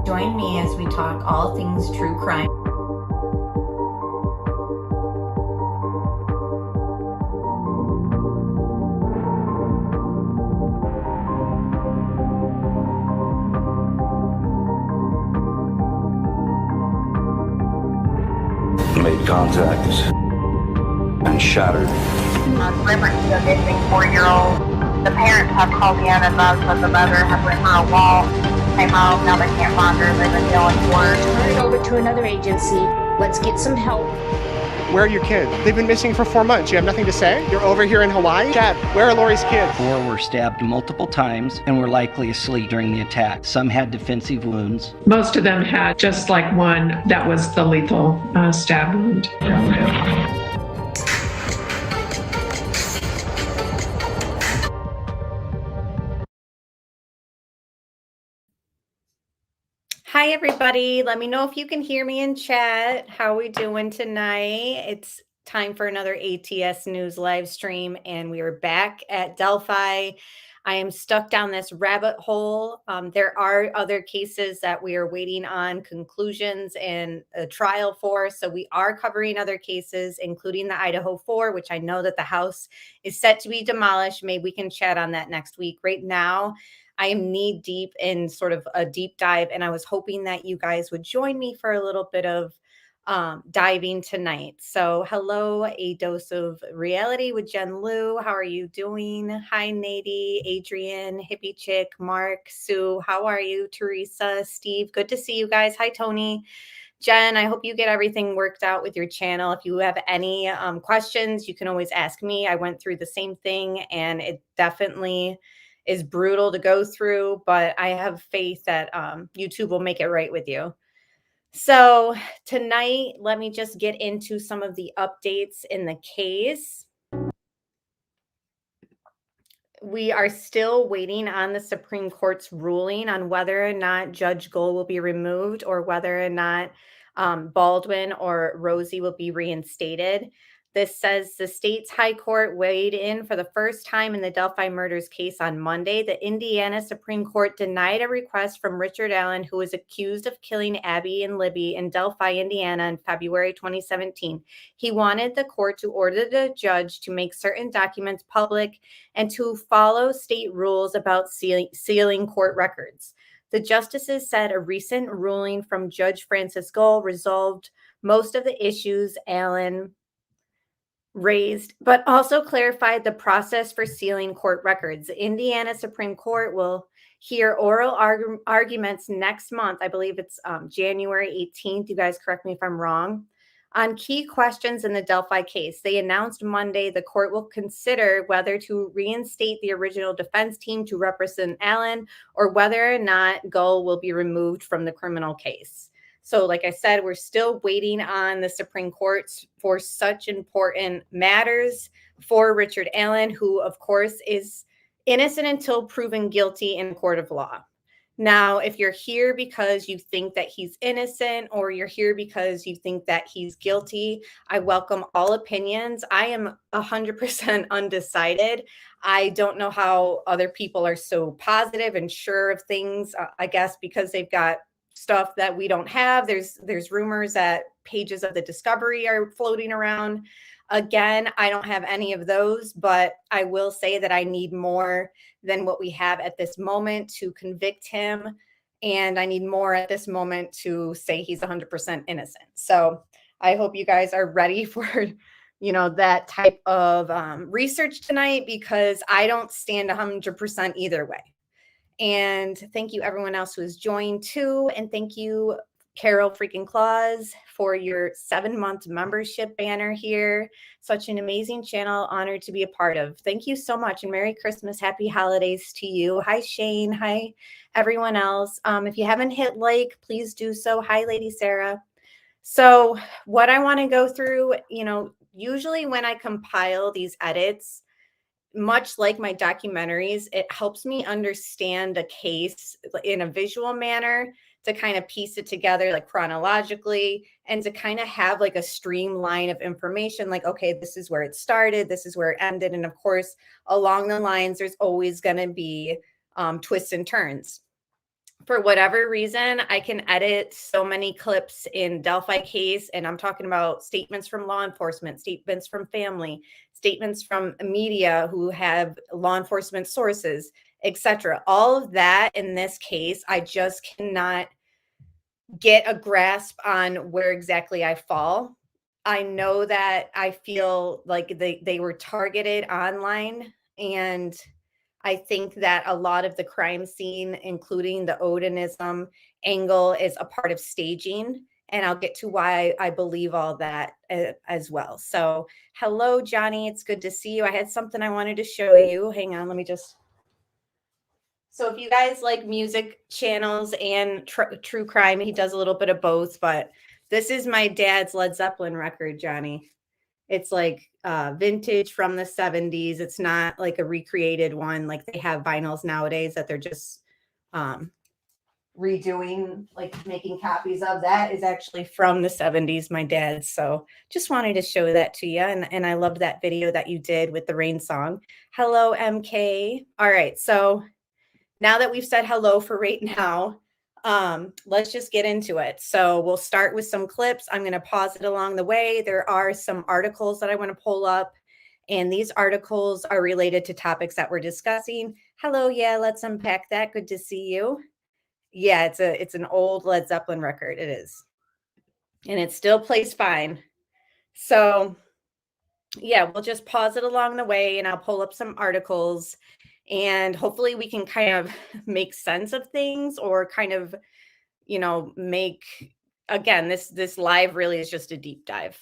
Join me as we talk all things true crime. Made contact and shattered. Reference to a missing 4-year-old. The parents have called in and advised that the mother had went for a walk, came home, now they can't find her, they've been yelling for her. Turn it over to another agency. Let's get some help. Where are your kids? They've been missing for 4 months. You have nothing to say? You're over here in Hawaii? Dad, where are Lori's kids? 4 were stabbed multiple times and were likely asleep during the attack. Some had defensive wounds. Most of them had just like one that was the lethal stab wound. Hi, everybody. Let me know if you can hear me in chat. How are we doing tonight? It's time for another ATS News live stream, and we are back at Delphi. I am stuck down this rabbit hole. There are other cases that we are waiting on conclusions and a trial for, so we are covering other cases, including the Idaho 4, which I know that the house is set to be demolished. Maybe we can chat on that next week. Right now, I am knee deep in sort of a deep dive, and I was hoping that you guys would join me for a little bit of diving tonight. So hello, A Dose of Reality with Jen Lou. How are you doing? Hi, Nady, Adrian, Hippie Chick, Mark, Sue. How are you? Teresa, Steve. Good to see you guys. Hi, Tony. Jen, I hope you get everything worked out with your channel. If you have any questions, you can always ask me. I went through the same thing, and it definitely is brutal to go through, but I have faith that YouTube will make it right with you. So tonight, let me just get into some of the updates in the case. We are still waiting on the Supreme Court's ruling on whether or not Judge Gold will be removed or whether or not Baldwin or Rosie will be reinstated. This says the state's high court weighed in for the first time in the Delphi murders case on Monday. The Indiana Supreme Court denied a request from Richard Allen, who was accused of killing Abby and Libby in Delphi, Indiana in February 2017. He wanted the court to order the judge to make certain documents public and to follow state rules about sealing court records. The justices said a recent ruling from Judge Francis Gold resolved most of the issues Allen raised, but also clarified the process for sealing court records. The Indiana Supreme Court will hear oral arguments next month. I believe it's January 18th. You guys correct me if I'm wrong. On key questions in the Delphi case, they announced Monday the court will consider whether to reinstate the original defense team to represent Allen or whether or not Gull will be removed from the criminal case. So like I said, we're still waiting on the Supreme Court for such important matters for Richard Allen, who, of course, is innocent until proven guilty in a court of law. Now, if you're here because you think that he's innocent or you're here because you think that he's guilty, I welcome all opinions. I am 100% undecided. I don't know how other people are so positive and sure of things, I guess because they've got stuff that we don't have. There's rumors that pages of the discovery are floating around. Again, I don't have any of those, but I will say that I need more than what we have at this moment to convict him. And I need more at this moment to say he's 100% innocent. So I hope you guys are ready for, that type of research tonight, because I don't stand 100% either way. And thank you everyone else who has joined too. And thank you, Carol freaking Claus, for your 7-month membership banner here. Such an amazing channel. Honored to be a part of. Thank you so much. And Merry Christmas. Happy holidays to you. Hi, Shane. Hi, everyone else. If you haven't hit like, please do so. Hi, Lady Sarah. So what I want to go through, usually when I compile these edits, much like my documentaries, it helps me understand a case in a visual manner to kind of piece it together, like chronologically, and to kind of have like a streamline of information, like, okay, this is where it started, this is where it ended. And of course, along the lines, there's always going to be twists and turns. for whatever reason, I can edit so many clips in Delphi case, and I'm talking about statements from law enforcement, statements from family, statements from media who have law enforcement sources, etc. All of that in this case, I just cannot get a grasp on where exactly I fall. I know that I feel like they were targeted online, and I think that a lot of the crime scene, including the Odinism angle, is a part of staging. And I'll get to why I believe all that as well. So, hello, Johnny. It's good to see you. I had something I wanted to show you. Hang on, let me just. So, if you guys like music channels and true crime, he does a little bit of both. But this is my dad's Led Zeppelin record, Johnny. It's like vintage from the 70s. It's not like a recreated one. Like they have vinyls nowadays that they're just redoing, like making copies of. That is actually from the 70s, my dad's. So just wanted to show that to you. And I loved that video that you did with the rain song. Hello, MK. All right. So now that we've said hello for right now, let's just get into it. So we'll start with some clips. I'm going to pause it along the way. There are some articles that I want to pull up, and these articles are related to topics that we're discussing. Hello, yeah, let's unpack that. Good to see you. Yeah, it's an old Led Zeppelin record. It is, and it still plays fine. So yeah, we'll just pause it along the way, and I'll pull up some articles, and hopefully we can kind of make sense of things, or kind of, make, again, this live really is just a deep dive.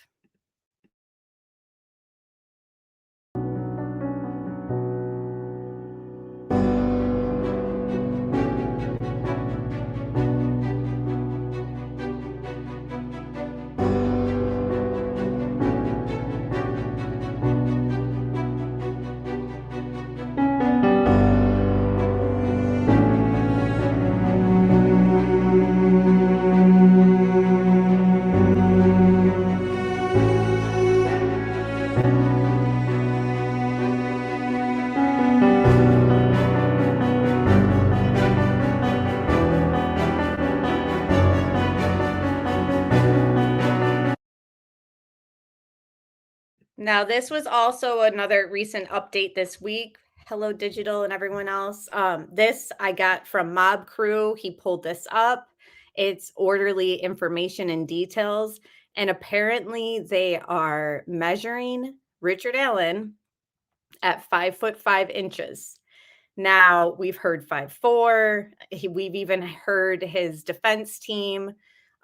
Now, this was also another recent update this week. Hello, Digital and everyone else. This I got from Mob Crew. He pulled this up. It's orderly information and details. And apparently, they are measuring Richard Allen at 5'5". Now, we've heard 5'4". We've even heard his defense team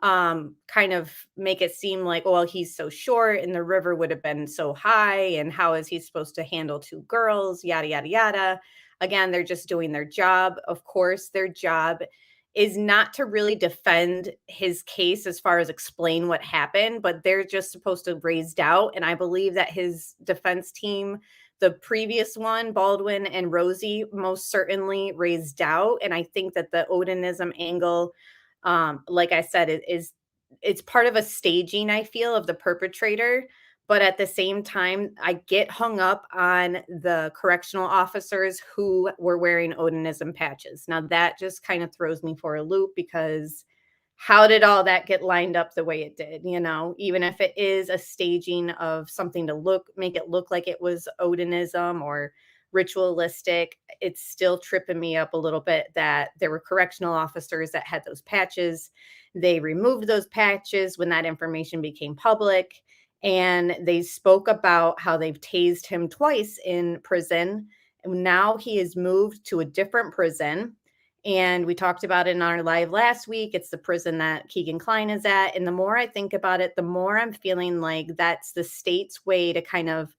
kind of make it seem like, well, he's so short and the river would have been so high. And how is he supposed to handle two girls? Yada, yada, yada. Again, they're just doing their job. Of course, their job is not to really defend his case as far as explain what happened, but they're just supposed to raise doubt. And I believe that his defense team, the previous one, Baldwin and Rosie, most certainly raised doubt. And I think that the Odinism angle, like I said, it's part of a staging, I feel, of the perpetrator. But at the same time, I get hung up on the correctional officers who were wearing Odinism patches. Now that just kind of throws me for a loop, because how did all that get lined up the way it did? Even if it is a staging of something to make it look like it was Odinism or ritualistic, it's still tripping me up a little bit that there were correctional officers that had those patches. They removed those patches when that information became public, and they spoke about how they've tased him twice in prison. Now he is moved to a different prison. And we talked about it in our live last week. It's the prison that Keegan Klein is at. And the more I think about it, the more I'm feeling like that's the state's way to kind of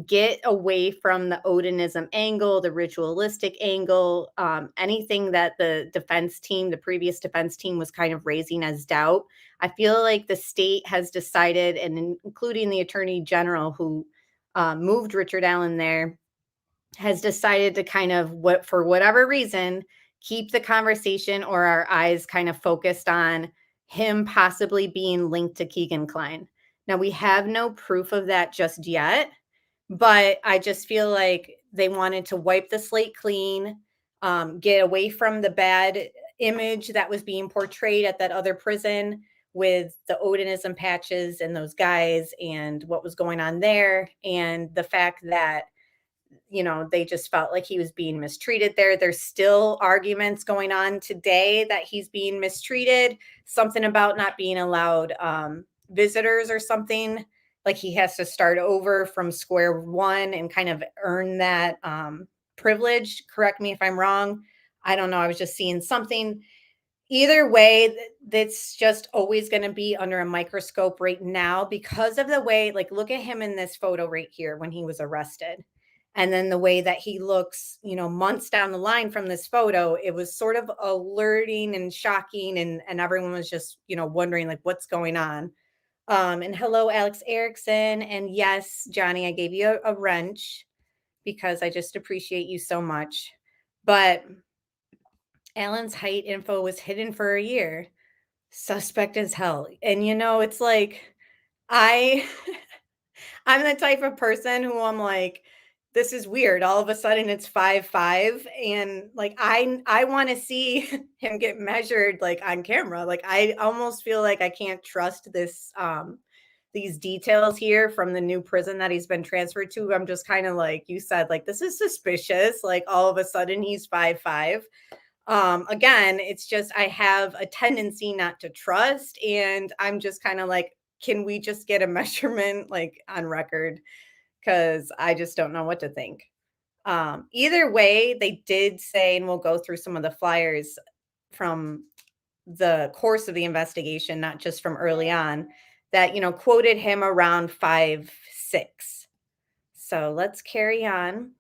get away from the Odinism angle, the ritualistic angle, anything that the previous defense team was kind of raising as doubt. I feel like the state has decided, and including the attorney general who moved Richard Allen there, has decided to kind of, for whatever reason, keep the conversation or our eyes kind of focused on him possibly being linked to Keegan Klein. Now, we have no proof of that just yet, but I just feel like they wanted to wipe the slate clean, get away from the bad image that was being portrayed at that other prison with the Odinism patches and those guys and what was going on there, and the fact that, you know, they just felt like he was being mistreated there. There's still arguments going on today that he's being mistreated, something about not being allowed visitors or something, like he has to start over from square one and kind of earn that privilege. Correct me if I'm wrong. I don't know. I was just seeing something. Either way, that's just always going to be under a microscope right now because of the way, like, look at him in this photo right here when he was arrested. And then the way that he looks, you know, months down the line from this photo, it was sort of alerting and shocking. And everyone was just, you know, wondering like what's going on. And hello, Alex Erickson. And yes, Johnny, I gave you a wrench because I just appreciate you so much. But Alan's height info was hidden for a year. Suspect as hell. And you know, it's like I I'm the type of person who I'm like, this is weird. All of a sudden it's 5'5", and like I want to see him get measured like on camera. Like I almost feel like I can't trust this these details here from the new prison that he's been transferred to. I'm just kind of like you said, like this is suspicious. Like all of a sudden he's 5'5". Again, it's just I have a tendency not to trust, and I'm just kind of like, can we just get a measurement like on record? Because I just don't know what to think. Either way, they did say, and we'll go through some of the flyers from the course of the investigation, not just from early on, that, you know, quoted him around 5'6". So let's carry on.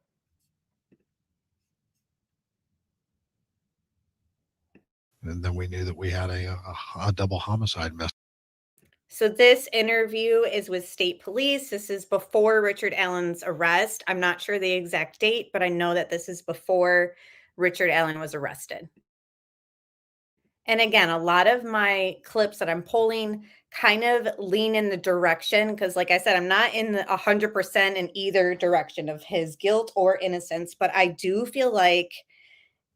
And then we knew that we had a double homicide mess. So this interview is with state police. This is before Richard Allen's arrest. I'm not sure the exact date, but I know that this is before Richard Allen was arrested. And again, a lot of my clips that I'm pulling kind of lean in the direction because, like I said, I'm not in the 100% in either direction of his guilt or innocence, but I do feel like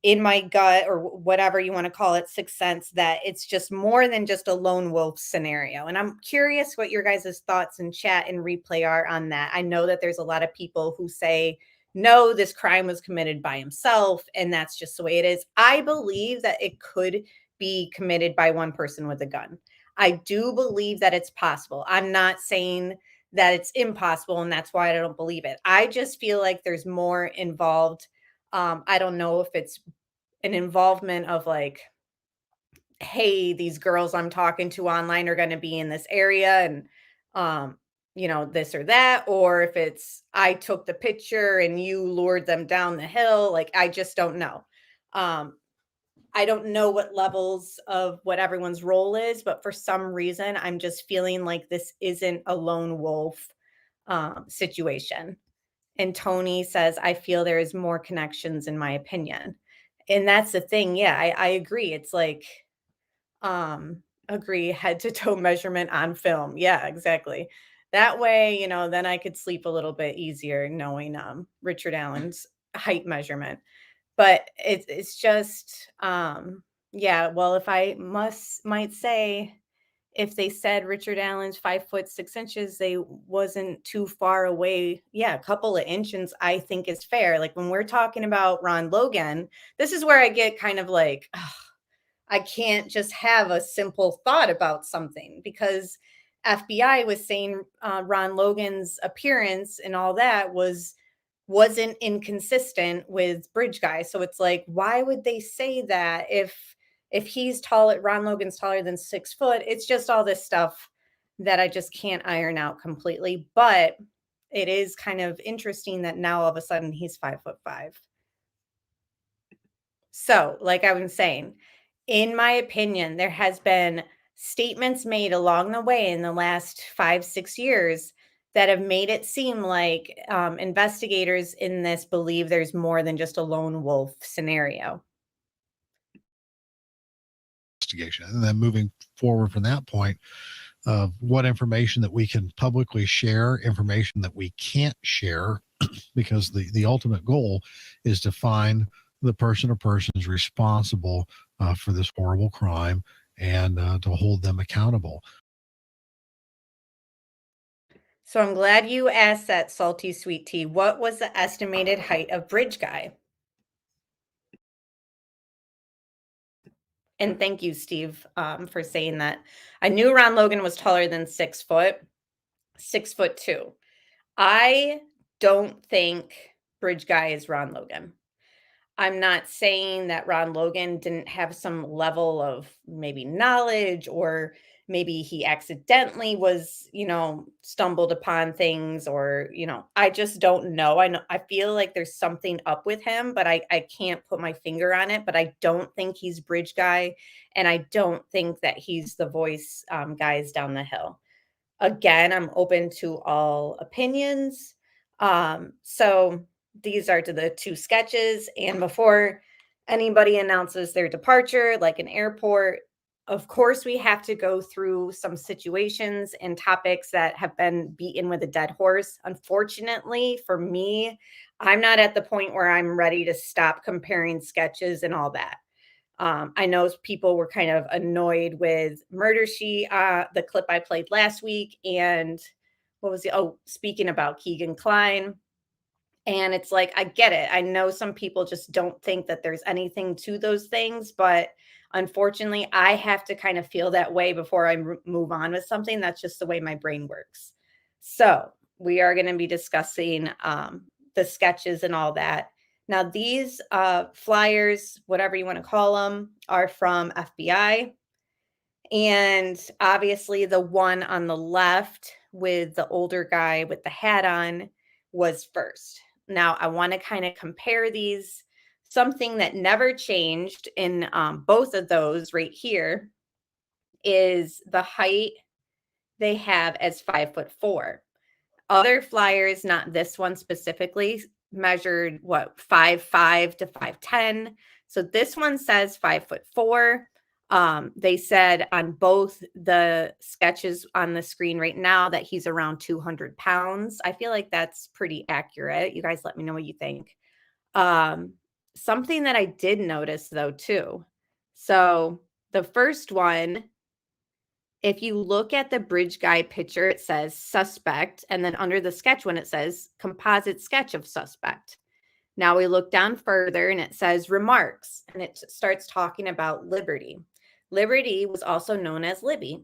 in my gut or whatever you want to call it, sixth sense, that it's just more than just a lone wolf scenario. And I'm curious what your guys' thoughts in chat and replay are on that. I know that there's a lot of people who say, no, this crime was committed by himself, and that's just the way it is. I believe that it could be committed by one person with a gun. I do believe that it's possible. I'm not saying that it's impossible, and that's why I don't believe it. I just feel like there's more involved. I don't know if it's an involvement of like, hey, these girls I'm talking to online are going to be in this area and, you know, this or that, or if it's, I took the picture and you lured them down the hill. Like, I just don't know. I don't know what levels of what everyone's role is, but for some reason, I'm just feeling like this isn't a lone wolf situation. And Tony says, I feel there is more connections in my opinion. And that's the thing. Yeah, I agree. It's like, agree, head to toe measurement on film. Yeah, exactly. That way, you know, then I could sleep a little bit easier knowing Richard Allen's height measurement. But it's just yeah, well, if I might say, if they said Richard Allen's 5'6" they wasn't too far away. Yeah, a couple of inches, I think is fair. Like when we're talking about Ron Logan, this is where I get kind of like, ugh, I can't just have a simple thought about something because FBI was saying Ron Logan's appearance and all that wasn't inconsistent with Bridge Guy. So it's like, why would they say that if he's taller, Ron Logan's taller than 6 foot? It's just all this stuff that I just can't iron out completely. But it is kind of interesting that now all of a sudden he's 5'5". So, like I was saying, in my opinion, there has been statements made along the way in the last 5-6 years that have made it seem like investigators in this believe there's more than just a lone wolf scenario. Investigation. And then moving forward from that point of what information that we can publicly share, information that we can't share, because the ultimate goal is to find the person or persons responsible for this horrible crime and to hold them accountable. So I'm glad you asked that, Salty Sweet Tea. What was the estimated height of Bridge Guy? And thank you, Steve, for saying that. I knew Ron Logan was taller than 6 foot, 6'2". I don't think Bridge Guy is Ron Logan. I'm not saying that Ron Logan didn't have some level of maybe knowledge, or maybe he accidentally was, stumbled upon things, or, I just don't know. I feel like there's something up with him, but I can't put my finger on it. But I don't think he's Bridge Guy. And I don't think that he's the voice guys down the hill. Again, I'm open to all opinions. So these are to the 2 sketches. And before anybody announces their departure, like an airport, of course, we have to go through some situations and topics that have been beaten with a dead horse. Unfortunately, for me, I'm not at the point where I'm ready to stop comparing sketches and all that. I know people were kind of annoyed with Murder She, the clip I played last week. And what was speaking about Keegan Klein. And it's like, I get it. I know some people just don't think that there's anything to those things, but unfortunately, I have to kind of feel that way before I move on with something. That's just the way my brain works. So we are going to be discussing the sketches and all that. Now, these flyers, whatever you want to call them, are from FBI. And obviously, the one on the left with the older guy with the hat on was first. Now, I want to kind of compare these. Something that never changed in both of those right here is the height they have as 5'4". Other flyers, not this one specifically, measured 5'5" to 5'10". So this one says 5'4". They said on both the sketches on the screen right now that he's around 200 pounds. I feel like that's pretty accurate. You guys let me know what you think. Something that I did notice though too. So the first one, if you look at the Bridge Guy picture, it says suspect. And then under the sketch one, it says composite sketch of suspect. Now we look down further and it says remarks, and it starts talking about Liberty. Liberty was also known as Libby.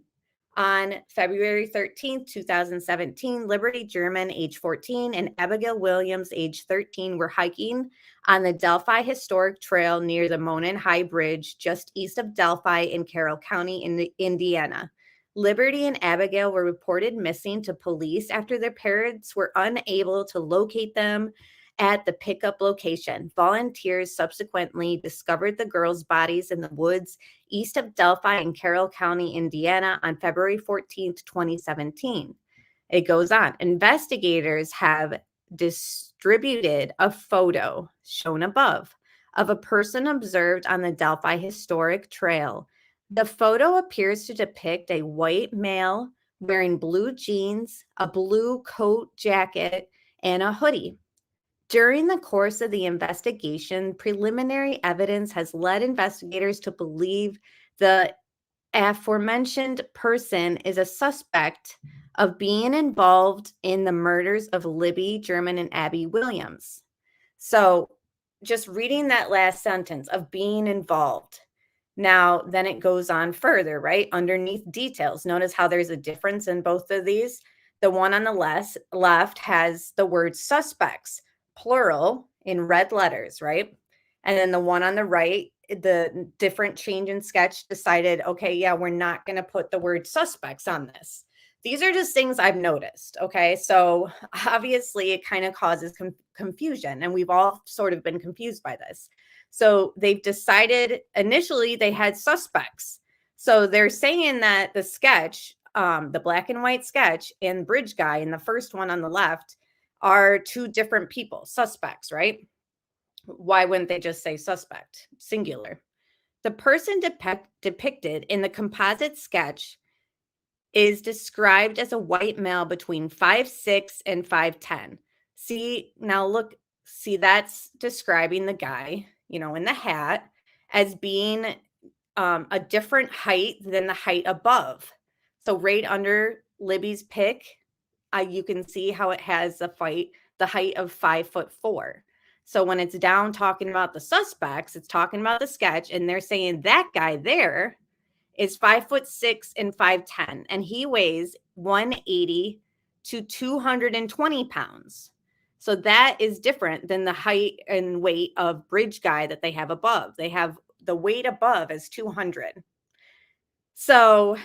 On February 13th, 2017, Liberty German, age 14, and Abigail Williams, age 13, were hiking on the Delphi Historic Trail near the Monon High Bridge, just east of Delphi in Carroll County, Indiana. Liberty and Abigail were reported missing to police after their parents were unable to locate them at the pickup location. Volunteers subsequently discovered the girls' bodies in the woods east of Delphi in Carroll County, Indiana on February 14th, 2017. It goes on. Investigators have distributed a photo shown above of a person observed on the Delphi Historic Trail. The photo appears to depict a white male wearing blue jeans, a blue coat jacket, and a hoodie. During the course of the investigation, preliminary evidence has led investigators to believe the aforementioned person is a suspect of being involved in the murders of Libby German and Abby Williams. So just reading that last sentence of being involved. Now, then it goes on further, right? Underneath details. Notice how there's a difference in both of these. The one on the left has the word suspects, plural, in red letters, right? And then the one on the right, the different change in sketch decided, okay, yeah, we're not going to put the word suspects on this. These are just things I've noticed. Okay. So obviously it kind of causes confusion, and we've all sort of been confused by this. So they've decided, initially they had suspects. So they're saying that the sketch, the black and white sketch, and Bridge Guy, and the first one on the left, are 2 different people, suspects, right? Why wouldn't they just say suspect, singular? The person depicted in the composite sketch is described as a white male between 5'6" and 5'10". See, now look, see, that's describing the guy, in the hat as being a different height than the height above. So right under Libby's pic, you can see how it has the height of 5'4". So when it's down talking about the suspects, it's talking about the sketch, and they're saying that guy there is 5'6" and 5'10", and he weighs 180 to 220 pounds. So that is different than the height and weight of bridge guy that they have above. They have the weight above is 200. So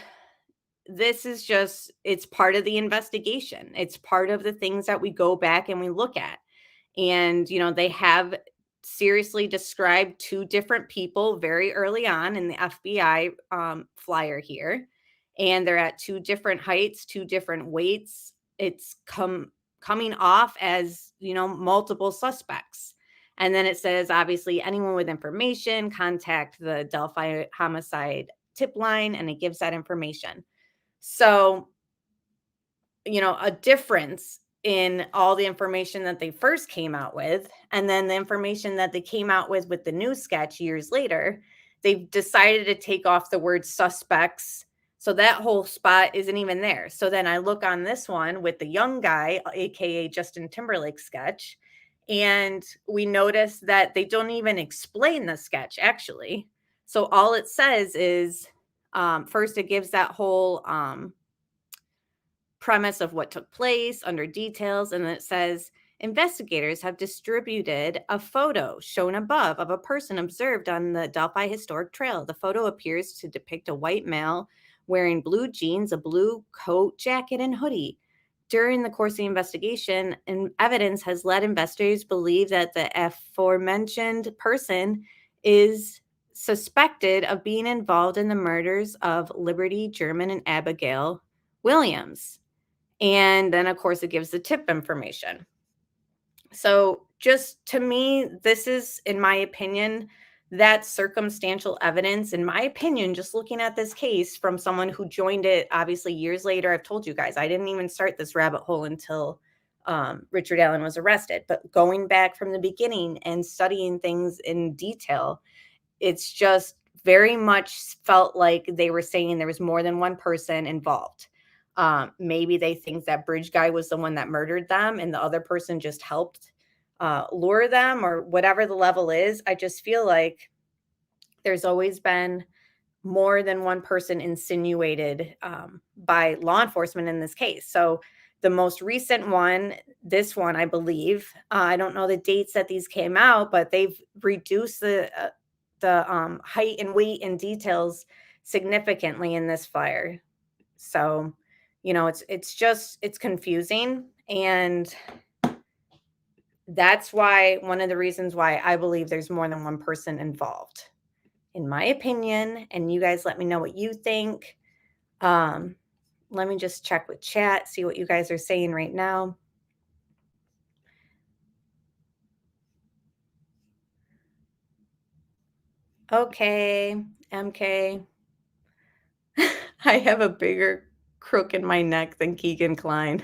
this is just, it's part of the investigation. It's part of the things that we go back and we look at. And, they have seriously described two different people very early on in the FBI flyer here. And they're at two different heights, two different weights. It's coming off as, multiple suspects. And then it says, obviously, anyone with information, contact the Delphi homicide tip line, and it gives that information. So, a difference in all the information that they first came out with, and then the information that they came out with the new sketch years later, they've decided to take off the word suspects. So that whole spot isn't even there. So then I look on this one with the young guy, AKA Justin Timberlake sketch, and we notice that they don't even explain the sketch actually. So all it says is, first it gives that whole premise of what took place under details, and then it says investigators have distributed a photo shown above of a person observed on the Delphi Historic Trail. The photo appears to depict a white male wearing blue jeans, a blue coat, jacket, and hoodie. During the course of the investigation, and evidence has led investigators believe that the aforementioned person is suspected of being involved in the murders of Liberty German and Abigail Williams. And then, of course, it gives the tip information. So just to me, this is, in my opinion, that circumstantial evidence, in my opinion, just looking at this case from someone who joined it, obviously, years later. I've told you guys, I didn't even start this rabbit hole until Richard Allen was arrested. But going back from the beginning and studying things in detail, it's just very much felt like they were saying there was more than one person involved. Maybe they think that bridge guy was the one that murdered them and the other person just helped lure them, or whatever the level is. I just feel like there's always been more than one person insinuated by law enforcement in this case. So the most recent one, this one, I believe, I don't know the dates that these came out, but they've reduced the height and weight and details significantly in this flyer. So, it's confusing. And that's why, one of the reasons why I believe there's more than one person involved, in my opinion. And you guys let me know what you think. Let me just check with chat, see what you guys are saying right now. Okay, MK. I have a bigger crook in my neck than Keegan Klein.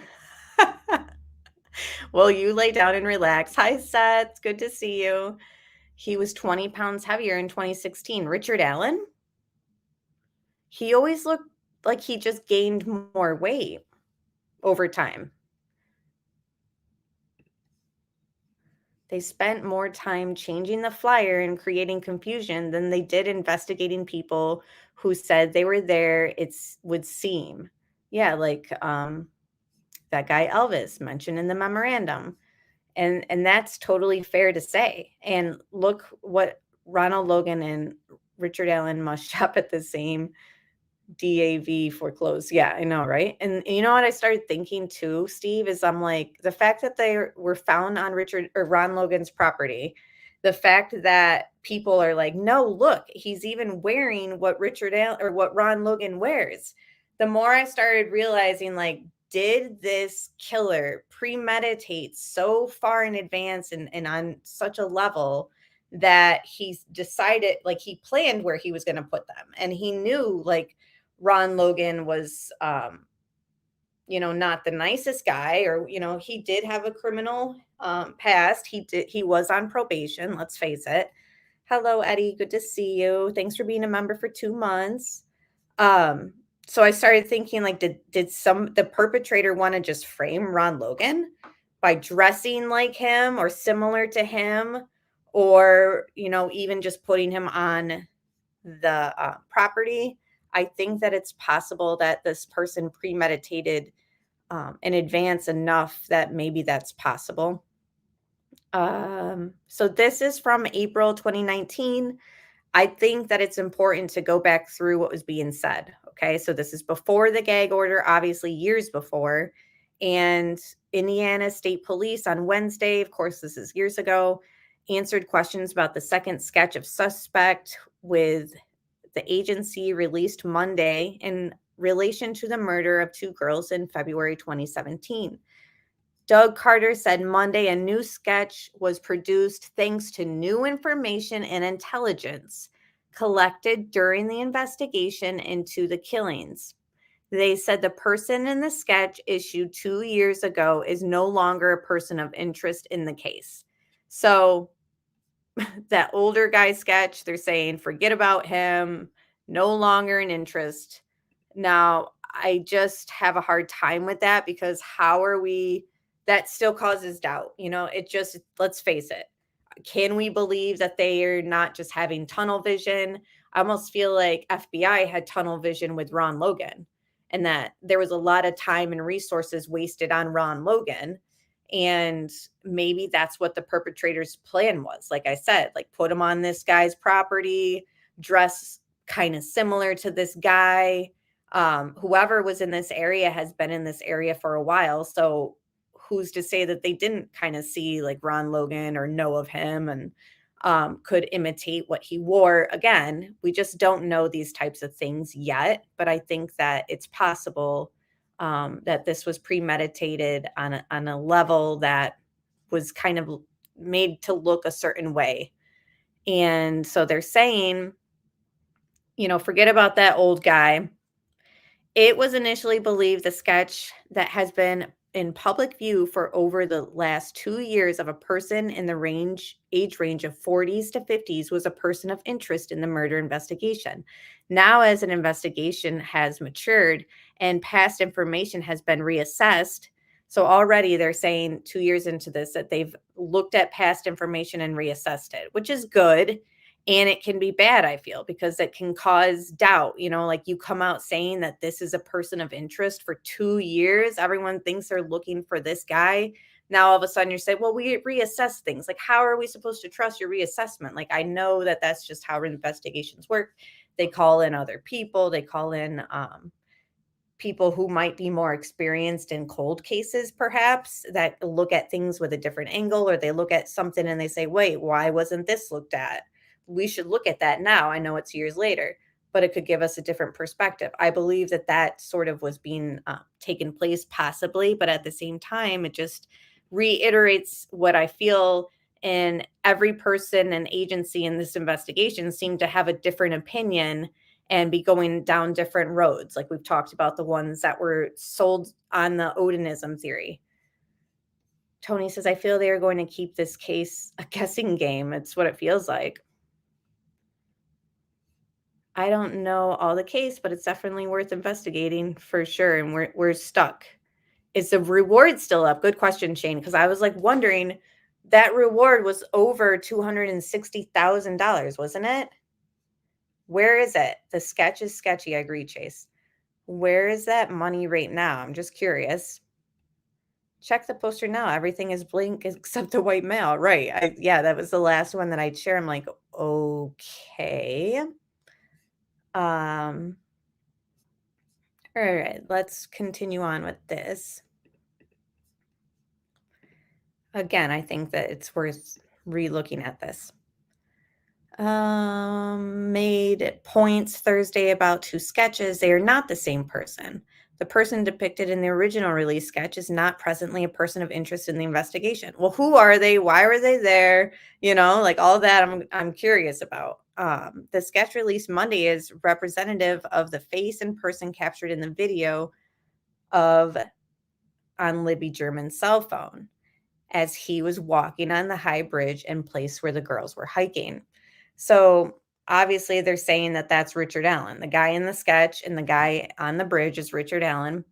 Well, you lay down and relax. Hi, Seth. Good to see you. He was 20 pounds heavier in 2016. Richard Allen? He always looked like he just gained more weight over time. They spent more time changing the flyer and creating confusion than they did investigating people who said they were there, it would seem. Yeah, like that guy Elvis mentioned in the memorandum. And that's totally fair to say. And look what Ronald Logan and Richard Allen must shop at the same DAV foreclosed. Yeah, I know, right? And you know what I started thinking too, Steve, is I'm like, the fact that they were found on Ron Logan's property, the fact that people are like, no, look, he's even wearing what what Ron Logan wears. The more I started realizing, like, did this killer premeditate so far in advance and on such a level that he's decided, like, he planned where he was going to put them, and he knew, like, Ron Logan was, not the nicest guy, or, he did have a criminal past. He was on probation, let's face it. Hello, Eddie. Good to see you. Thanks for being a member for 2 months. So I started thinking, like, did the perpetrator want to just frame Ron Logan by dressing like him or similar to him, or even just putting him on the property? I think that it's possible that this person premeditated in advance enough that maybe that's possible. So this is from April 2019. I think that it's important to go back through what was being said. Okay. So this is before the gag order, obviously years before. And Indiana State Police on Wednesday, of course, this is years ago, answered questions about the second sketch of suspect with the agency released Monday in relation to the murder of 2 girls in February 2017. Doug Carter said Monday a new sketch was produced thanks to new information and intelligence collected during the investigation into the killings. They said the person in the sketch issued 2 years ago is no longer a person of interest in the case. So that older guy sketch, they're saying forget about him, no longer an interest. Now, I just have a hard time with that because that still causes doubt. Let's face it. Can we believe that they are not just having tunnel vision? I almost feel like FBI had tunnel vision with Ron Logan, and that there was a lot of time and resources wasted on Ron Logan. And maybe that's what the perpetrator's plan was. Like I said, like put him on this guy's property, dress kind of similar to this guy. Whoever was in this area has been in this area for a while. So who's to say that they didn't kind of see like Ron Logan or know of him and could imitate what he wore? Again, we just don't know these types of things yet, but I think that it's possible that this was premeditated on a level that was kind of made to look a certain way. And so they're saying, forget about that old guy. It was initially believed the sketch that has been in public view for over the last 2 years of a person in the age range of 40s to 50s was a person of interest in the murder investigation. Now, as an investigation has matured and past information has been reassessed, so already they're saying 2 years into this that they've looked at past information and reassessed it, which is good. And it can be bad, I feel, because it can cause doubt. Like you come out saying that this is a person of interest for 2 years. Everyone thinks they're looking for this guy. Now, all of a sudden you're saying, well, we reassess things. Like, how are we supposed to trust your reassessment? Like, I know that that's just how investigations work. They call in other people. They call in people who might be more experienced in cold cases, perhaps, that look at things with a different angle, or they look at something and they say, wait, why wasn't this looked at? We should look at that now. I know it's years later, but it could give us a different perspective. I believe that sort of was being taken place possibly, but at the same time, it just reiterates what I feel. And every person and agency in this investigation seemed to have a different opinion and be going down different roads. Like we've talked about the ones that were sold on the Odinism theory. Tony says, I feel they are going to keep this case a guessing game. It's what it feels like. I don't know all the case, but it's definitely worth investigating for sure. And we're stuck. Is the reward still up? Good question, Shane. Because I was like wondering, that reward was over $260,000, wasn't it? Where is it? The sketch is sketchy. I agree, Chase. Where is that money right now? I'm just curious. Check the poster now. Everything is blank except the white male. Right. Yeah, that was the last one that I'd share. I'm like, okay. All right, let's continue on with this. Again, I think that it's worth re-looking at this. Made points Thursday about 2 sketches. They are not the same person. The person depicted in the original release sketch is not presently a person of interest in the investigation. Well, who are they? Why were they there? Like all that I'm curious about. The sketch released Monday is representative of the face and person captured in the video on Libby German's cell phone as he was walking on the high bridge and place where the girls were hiking. So obviously they're saying that that's Richard Allen. The guy in the sketch and the guy on the bridge is Richard Allen.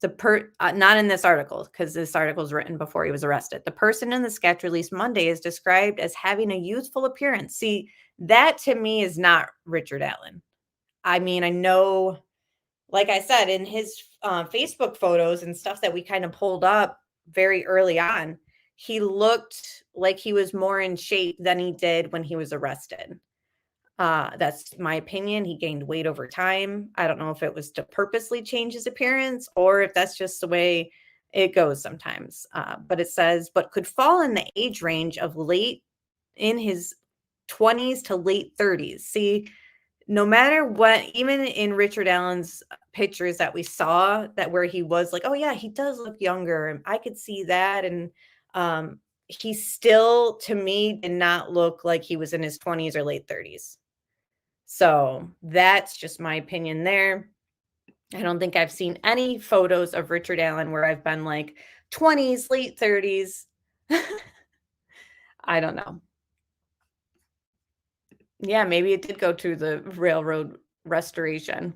Not in this article, because this article is written before he was arrested. The person in the sketch released Monday is described as having a youthful appearance. See, that to me is not Richard Allen. I mean, I know, like I said, in his Facebook photos and stuff that we kind of pulled up very early on, he looked like he was more in shape than he did when he was arrested. That's my opinion. He gained weight over time. I don't know if it was to purposely change his appearance or if that's just the way it goes sometimes. But it says, but could fall in the age range of late in his 20s to late 30s. See, no matter what, even in Richard Allen's pictures that we saw, that where he was like, oh yeah, he does look younger, and I could see that. And he still, to me, did not look like he was in his 20s or late 30s. So that's just my opinion there. I don't think I've seen any photos of Richard Allen where I've been like 20s, late 30s. I don't know. Yeah, maybe it did go to the railroad restoration.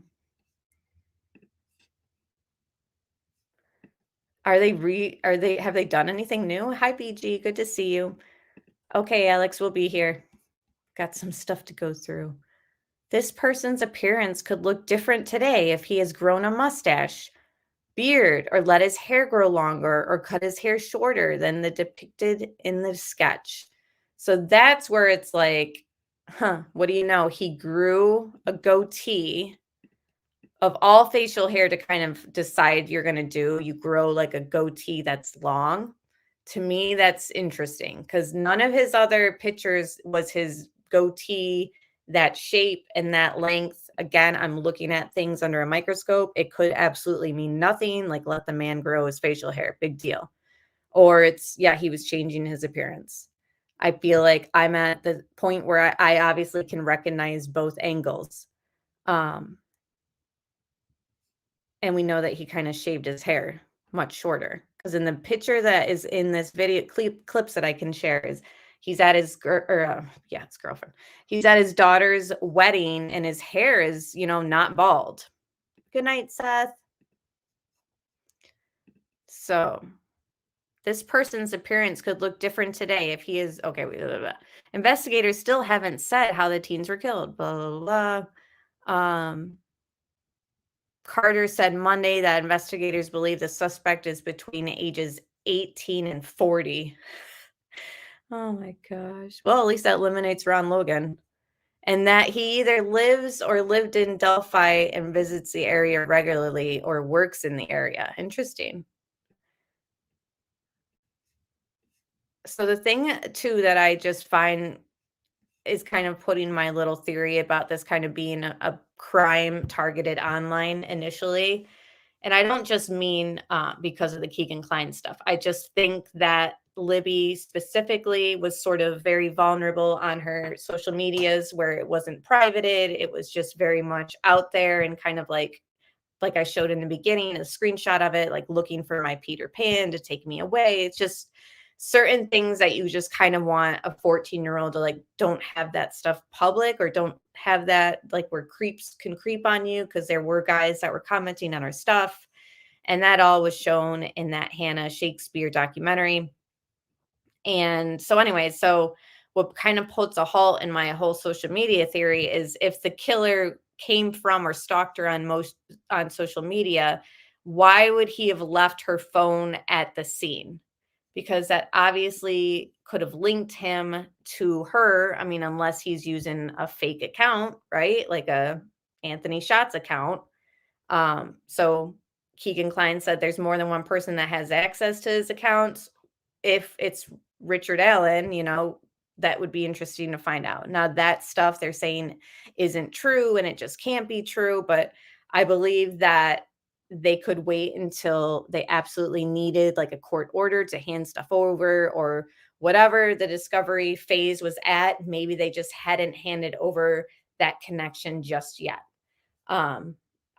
Have they done anything new? Hi, BG, good to see you. Okay, Alex will be here. Got some stuff to go through. This person's appearance could look different today if he has grown a mustache, beard, or let his hair grow longer or cut his hair shorter than the depicted in the sketch. So that's where it's like, what do you know? He grew a goatee. Of all facial hair to kind of decide you're going to do, you grow like a goatee that's long. To me, that's interesting because none of his other pictures was his goatee, that shape and that length. Again, I'm looking at things under a microscope. It could absolutely mean nothing, like let the man grow his facial hair, big deal. Or it's, yeah, he was changing his appearance. I feel like I'm at the point where I obviously can recognize both angles. And we know that he kind of shaved his hair much shorter, because in the picture that is in this video clips that I can share is he's at his it's girlfriend. He's at his daughter's wedding and his hair is, not bald. Good night, Seth. So this person's appearance could look different today if he is okay. Investigators still haven't said how the teens were killed. Blah blah blah. Carter said Monday that investigators believe the suspect is between ages 18 and 40. Oh my gosh. Well, at least that eliminates Ron Logan. And that he either lives or lived in Delphi and visits the area regularly or works in the area. Interesting. So the thing too that I just find is kind of putting my little theory about this kind of being a crime targeted online initially. And I don't just mean because of the Keegan Klein stuff. I just think that Libby specifically was sort of very vulnerable on her social medias where it wasn't privated. It was just very much out there and kind of like I showed in the beginning, a screenshot of it, like looking for my Peter Pan to take me away. It's just certain things that you just kind of want a 14-year-old to like, don't have that stuff public, or don't have that like where creeps can creep on you, because there were guys that were commenting on our stuff. And that all was shown in that Hannah Shakespeare documentary. And so anyway, so what kind of puts a halt in my whole social media theory is if the killer came from or stalked her on social media, why would he have left her phone at the scene? Because that obviously could have linked him to her. I mean, unless he's using a fake account, right? Like a Anthony Schatz account. So Keegan Klein said there's more than one person that has access to his accounts. If it's Richard Allen, that would be interesting to find out. Now that stuff they're saying isn't true and it just can't be true, but I believe that they could wait until they absolutely needed like a court order to hand stuff over, or whatever the discovery phase was at. Maybe they just hadn't handed over that connection just yet.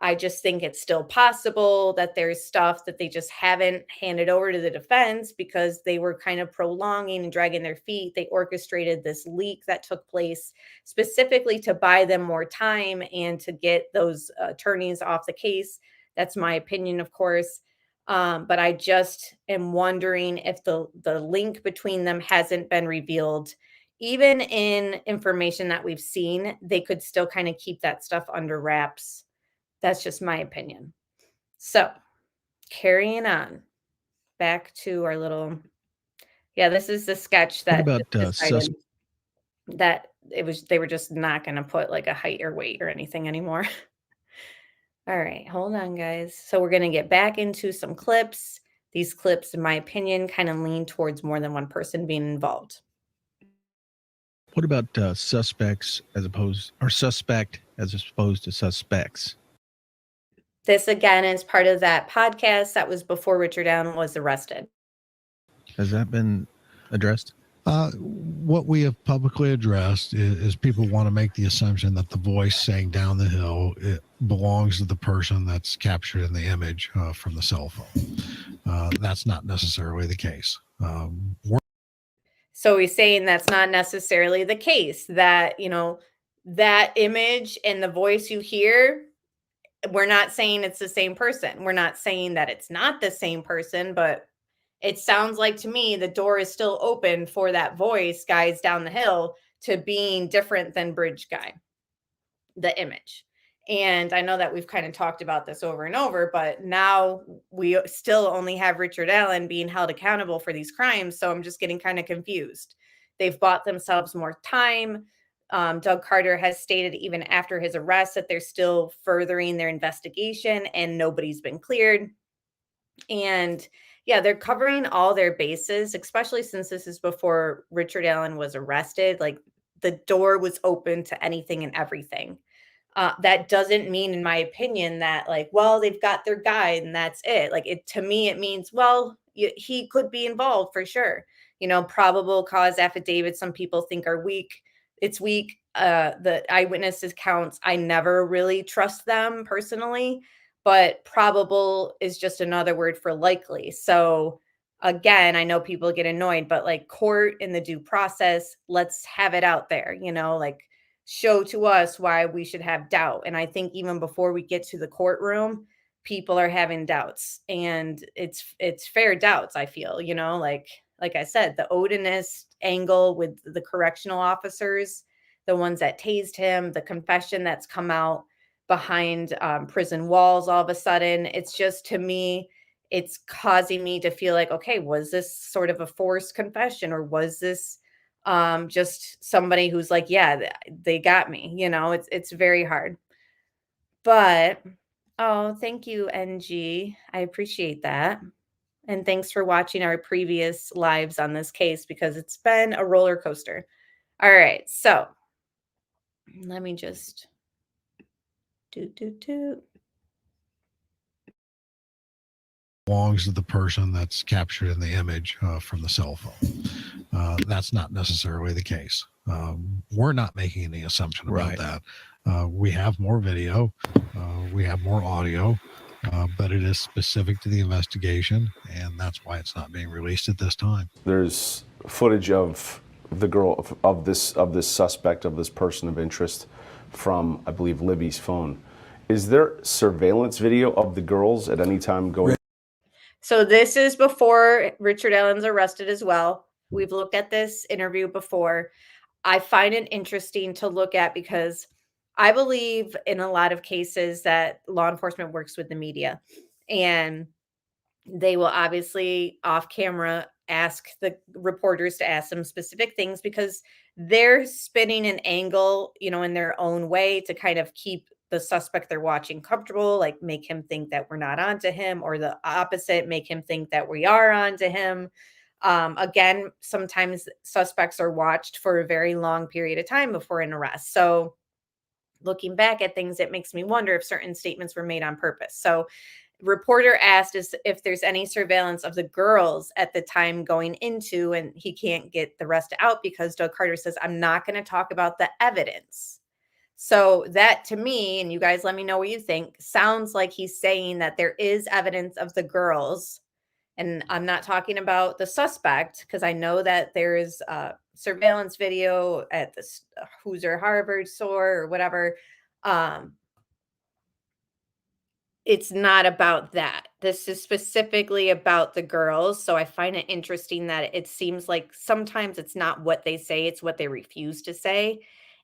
I just think it's still possible that there's stuff that they just haven't handed over to the defense because they were kind of prolonging and dragging their feet. They orchestrated this leak that took place specifically to buy them more time and to get those attorneys off the case. That's my opinion, of course. But I just am wondering if the link between them hasn't been revealed. Even in information that we've seen, they could still kind of keep that stuff under wraps. That's just my opinion. So, carrying on back to our little this is the sketch What that about decided that they were just not gonna put, like, a height or weight or anything anymore. All right, hold on, guys. So we're gonna get back into some clips. These clips, in my opinion, kind of lean towards more than one person being involved. what about suspect as opposed to suspects? This, again, is part of that podcast that was before Richard Allen was arrested. Has that been addressed? What we have publicly addressed is people want to make the assumption that the voice saying down the hill, it belongs to the person that's captured in the image from the cell phone. That's not necessarily the case. So he's saying that's not necessarily the case, that, that image and the voice you hear, we're not saying it's the same person. We're not saying that it's not the same person, but it sounds like to me the door is still open for that voice, guys down the hill, to being different than Bridge Guy, the image. And I know that we've kind of talked about this over and over, but now we still only have Richard Allen being held accountable for these crimes. So I'm just getting kind of confused. They've bought themselves more time. Doug Carter has stated even after his arrest that they're still furthering their investigation and nobody's been cleared. And they're covering all their bases, especially since this is before Richard Allen was arrested. Like, the door was open to anything and everything. That doesn't mean, in my opinion, that they've got their guide and that's it. To me, it means, he could be involved for sure. Probable cause affidavits, some people think are weak. It's weak. The eyewitness accounts, I never really trust them personally, but probable is just another word for likely. So again, I know people get annoyed, but court in the due process, let's have it out there, show to us why we should have doubt. And I think even before we get to the courtroom, people are having doubts, and it's fair doubts. I feel, like I said, the Odinist angle with the correctional officers, the ones that tased him, the confession that's come out behind prison walls all of a sudden. It's just, to me, it's causing me to feel like, okay, was this sort of a forced confession, or was this just somebody who's like, yeah, they got me, it's very hard. But thank you, NG. I appreciate that. And thanks for watching our previous lives on this case, because it's been a roller coaster. All right, so let me just belongs to the person that's captured in the image from the cell phone. That's not necessarily the case. We're not making any assumption about that. We have more video, we have more audio, but it is specific to the investigation, and that's why it's not being released at this time. There's footage of the girl, of this suspect, of this person of interest, from, I believe, Libby's phone. Is there surveillance video of the girls at any time going? So this is before Richard Allen's arrested as well. We've looked at this interview before. I find it interesting to look at because I believe in a lot of cases that law enforcement works with the media, and they will obviously off camera ask the reporters to ask them specific things because they're spinning an angle, in their own way to kind of keep the suspect they're watching comfortable, like make him think that we're not onto him, or the opposite, make him think that we are onto him. Again, sometimes suspects are watched for a very long period of time before an arrest. So looking back at things, it makes me wonder if certain statements were made on purpose. So reporter asked if there's any surveillance of the girls at the time going into, and he can't get the rest out because Doug Carter says, I'm not going to talk about the evidence. So that to me, and you guys let me know what you think, sounds like he's saying that there is evidence of the girls. And I'm not talking about the suspect because I know that there is surveillance video at this Hoosier Harvard store or whatever. Um, it's not about that. This is specifically about the girls. So I find it interesting that it seems like sometimes it's not what they say, it's what they refuse to say.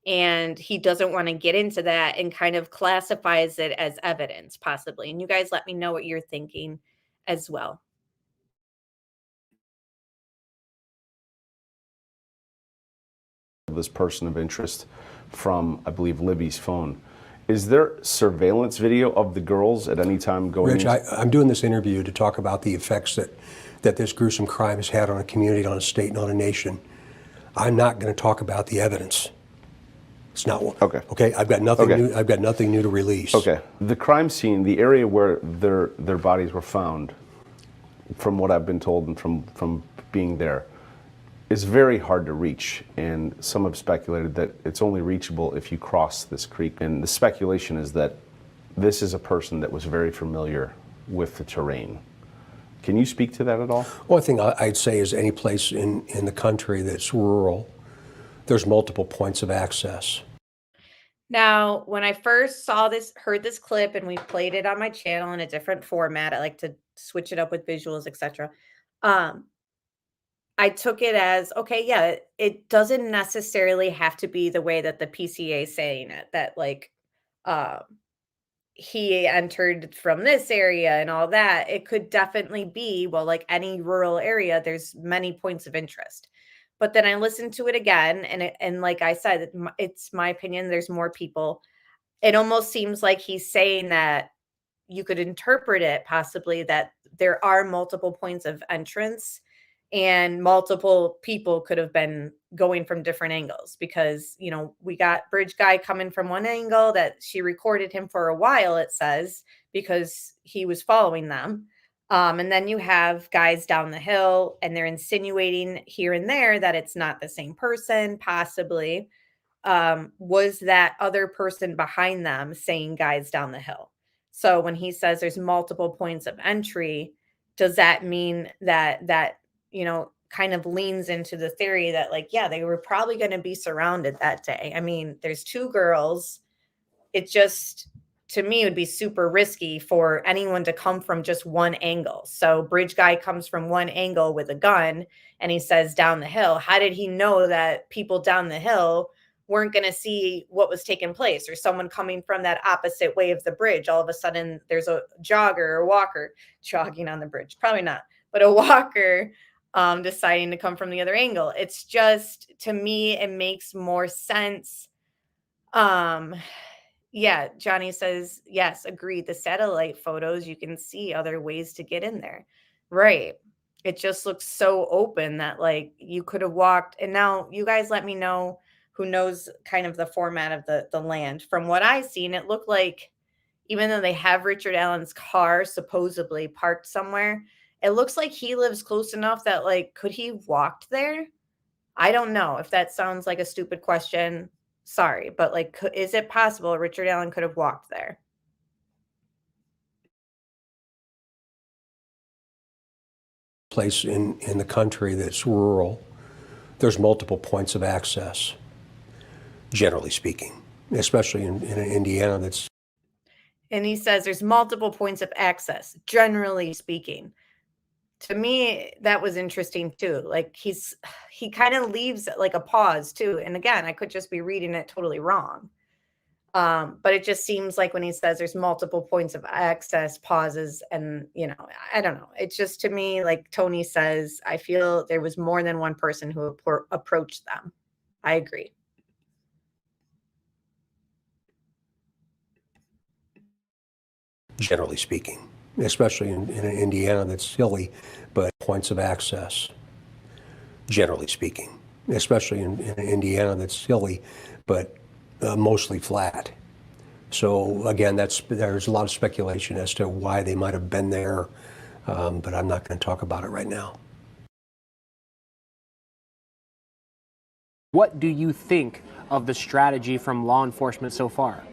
And he doesn't want to get into that and kind of classifies it as evidence, possibly. And you guys let me know what you're thinking as well. This person of interest from, I believe, Libby's phone. Is there surveillance video of the girls at any time going? Rich, I'm doing this interview to talk about the effects that this gruesome crime has had on a community, on a state, and on a nation. I'm not going to talk about the evidence. It's not one. Okay. Okay. I've got nothing new. I've got nothing new to release. Okay. The crime scene, the area where their bodies were found, from what I've been told and from being there, is very hard to reach, and some have speculated that it's only reachable if you cross this creek. And the speculation is that this is a person that was very familiar with the terrain. Can you speak to that at all? One thing I'd say is any place in the country that's rural, there's multiple points of access. Now, when I first saw this, heard this clip, and we played it on my channel in a different format, I like to switch it up with visuals, etc. I took it as, okay, yeah, it doesn't necessarily have to be the way that the PCA is saying it, that like he entered from this area and all that. It could definitely be, well, like any rural area, there's many points of interest. But then I listened to it again, and like I said, it's my opinion, there's more people. It almost seems like he's saying that you could interpret it possibly that there are multiple points of entrance and multiple people could have been going from different angles because, you know, we got Bridge Guy coming from one angle that she recorded him for a while, it says, because he was following them. And then you have guys down the hill and they're insinuating here and there that it's not the same person, possibly. Was that other person behind them saying guys down the hill? So when he says there's multiple points of entry, does that mean that you know, kind of leans into the theory that like, yeah, they were probably going to be surrounded that day. I mean, there's two girls. It just, to me, would be super risky for anyone to come from just one angle. So Bridge Guy comes from one angle with a gun and he says down the hill. How did he know that people down the hill weren't going to see what was taking place, or someone coming from that opposite way of the bridge? All of a sudden there's a jogger or walker jogging on the bridge. Probably not, but a walker deciding to come from the other angle. It's just, to me, it makes more sense. Yeah, Johnny says, yes, agreed. The satellite photos, you can see other ways to get in there. Right. It just looks so open that like you could have walked. And now you guys let me know who knows kind of the format of the land. From what I've seen, it looked like, even though they have Richard Allen's car supposedly parked somewhere, it looks like he lives close enough that like, could he have walked there? I don't know. If that sounds like a stupid question, sorry, but like, is it possible Richard Allen could have walked there? Place in the country that's rural, there's multiple points of access, generally speaking, especially in Indiana that's. And he says there's multiple points of access, generally speaking. To me, that was interesting too. Like he kind of leaves like a pause too. And again, I could just be reading it totally wrong. But it just seems like when he says there's multiple points of access, pauses, and you know, I don't know. It's just, to me, like Tony says, I feel there was more than one person who approached them. I agree. Generally speaking, especially in Indiana that's hilly, but points of access, generally speaking, especially in Indiana that's hilly, but mostly flat. So again, there's a lot of speculation as to why they might have been there, but I'm not going to talk about it right now. What do you think of the strategy from law enforcement so far?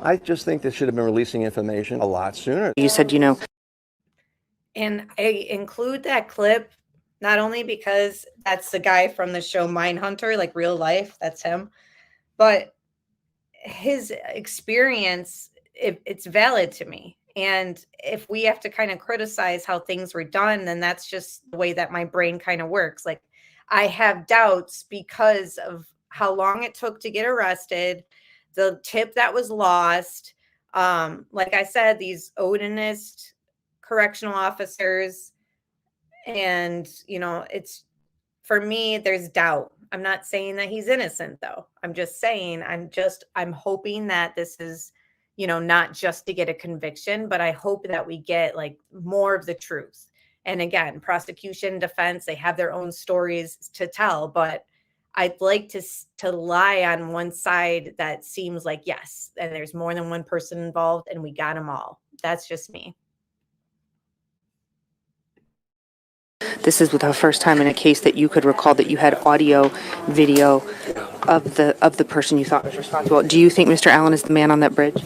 I just think they should have been releasing information a lot sooner. You said, you know, And I include that clip not only because that's the guy from the show Mindhunter, like real life, that's him, but his experience, it's valid to me. And if we have to kind of criticize how things were done, then that's just the way that my brain kind of works. Like I have doubts because of how long it took to get arrested, the tip that was lost. Like I said, these Odinist correctional officers, and it's, for me, there's doubt. I'm not saying that he's innocent though. I'm just saying I'm hoping that this is, not just to get a conviction, but I hope that we get like more of the truth. And again, prosecution, defense, they have their own stories to tell, but I'd like to lie on one side that seems like yes, and there's more than one person involved and we got them all. That's just me. this is the first time in a case that you could recall that you had audio, video of the person you thought was responsible. Do you think Mr. Allen is the man on that bridge?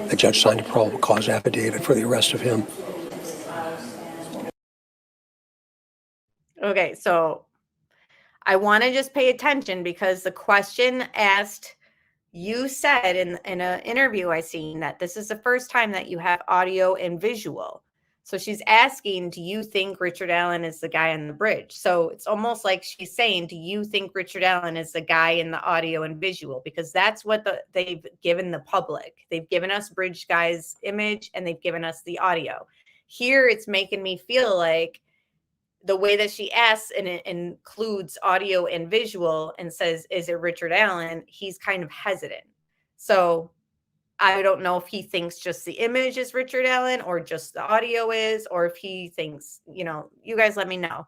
The judge signed a probable cause affidavit for the arrest of him. Okay, so I want to just pay attention because the question asked, you said in an interview I seen that this is the first time that you have audio and visual. So she's asking, do you think Richard Allen is the guy on the bridge? So it's almost like she's saying, do you think Richard Allen is the guy in the audio and visual? Because that's what they've given the public. They've given us Bridge Guy's image and they've given us the audio. Here it's making me feel like the way that she asks, and it includes audio and visual and says, is it Richard Allen? He's kind of hesitant. So I don't know if he thinks just the image is Richard Allen or just the audio is, or if he thinks, you guys let me know.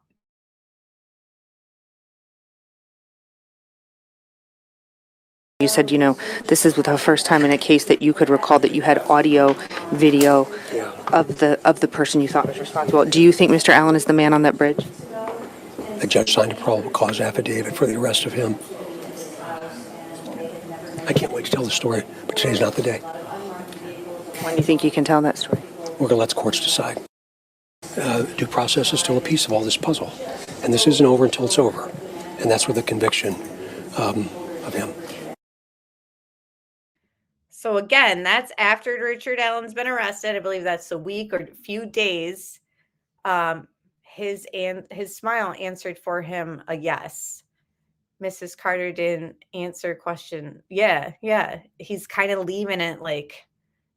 You said, this is the first time in a case that you could recall that you had audio, video of the person you thought was responsible. Do you think Mr. Allen is the man on that bridge? The judge signed a probable cause affidavit for the arrest of him. I can't wait to tell the story, but today's not the day. When do you think you can tell that story? We're going to let the courts decide. Due process is still a piece of all this puzzle, and this isn't over until it's over, and that's with the conviction of him. So again, that's after Richard Allen's been arrested. I believe that's a week or a few days. His smile answered for him a yes. Mrs. Carter didn't answer question. Yeah. He's kind of leaving it like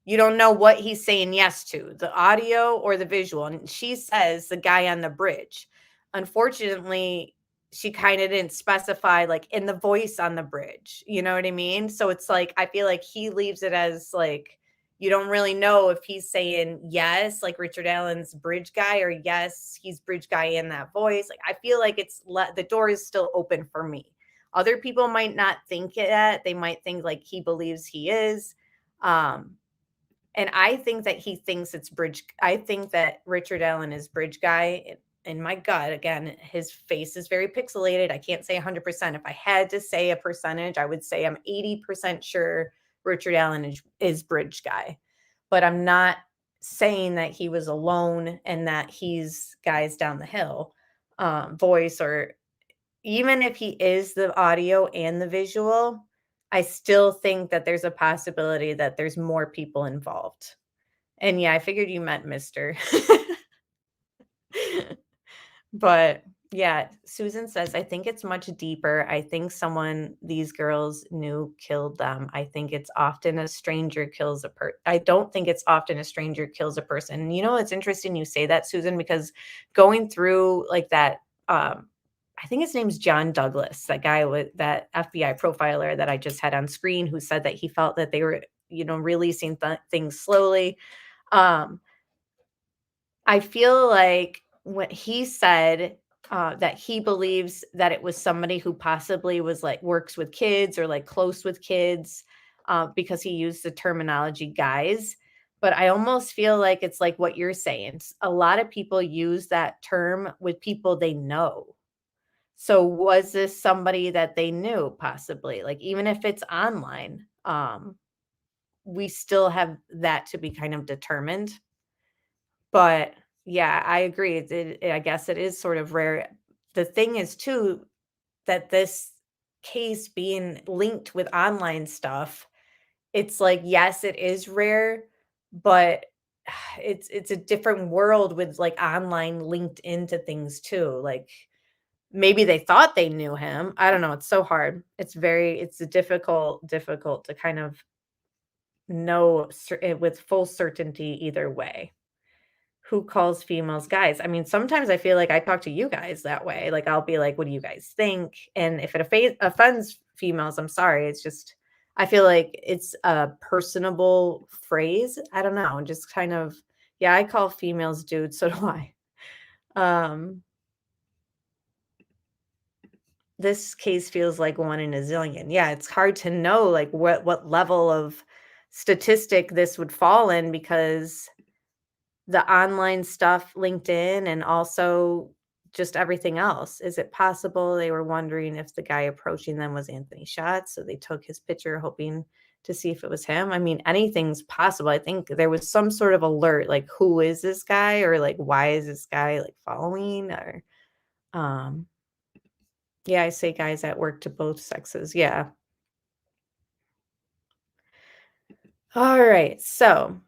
you don't know what he's saying yes to, the audio or the visual. And she says the guy on the bridge. Unfortunately, she kind of didn't specify like in the voice on the bridge. You know what I mean? So it's like, I feel like he leaves it as like, you don't really know if he's saying yes, like Richard Allen's bridge guy, or yes, he's bridge guy in that voice. Like, I feel like the door is still open for me. Other people might not think that. They might think like he believes he is. And I think that he thinks it's bridge. I think that Richard Allen is bridge guy. In my gut, again, his face is very pixelated. I can't say 100%. If I had to say a percentage, I would say I'm 80% sure Richard Allen is bridge guy. But I'm not saying that he was alone and that he's guys down the hill voice, or even if he is the audio and the visual, I still think that there's a possibility that there's more people involved. And yeah, I figured you meant Mr. But yeah, Susan says, I think it's much deeper. I think someone these girls knew killed them. I think it's often a stranger kills a person. I don't think it's often a stranger kills a person. And it's interesting you say that, Susan, because going through like that, I think his name's John Douglas, that guy with that FBI profiler that I just had on screen, who said that he felt that they were, releasing things slowly. I feel like when he said that he believes that it was somebody who possibly was like works with kids or like close with kids, because he used the terminology guys. But I almost feel like it's like what you're saying. A lot of people use that term with people they know. So was this somebody that they knew possibly? Like, even if it's online, we still have that to be kind of determined. But yeah, I agree. I guess it is sort of rare. The thing is too that this case being linked with online stuff, it's like, yes, it is rare, but it's a different world with like online linked into things too. Like maybe they thought they knew him. I don't know. It's so hard. It's a difficult to kind of know with full certainty either way. Who calls females guys? I mean, sometimes I feel like I talk to you guys that way. Like I'll be like, "What do you guys think?" And if it offends females, I'm sorry. It's just I feel like it's a personable phrase. I don't know. Just kind of yeah. I call females dudes. So do I. Um, this case feels like one in a zillion. Yeah, it's hard to know like what level of statistic this would fall in because the online stuff, LinkedIn, and also just everything else. Is it possible they were wondering if the guy approaching them was Anthony Schatz, so they took his picture hoping to see if it was him? I mean, anything's possible. I think there was some sort of alert, like, who is this guy? Or like, why is this guy like following? Or yeah, I say guys at work to both sexes. Yeah. All right. So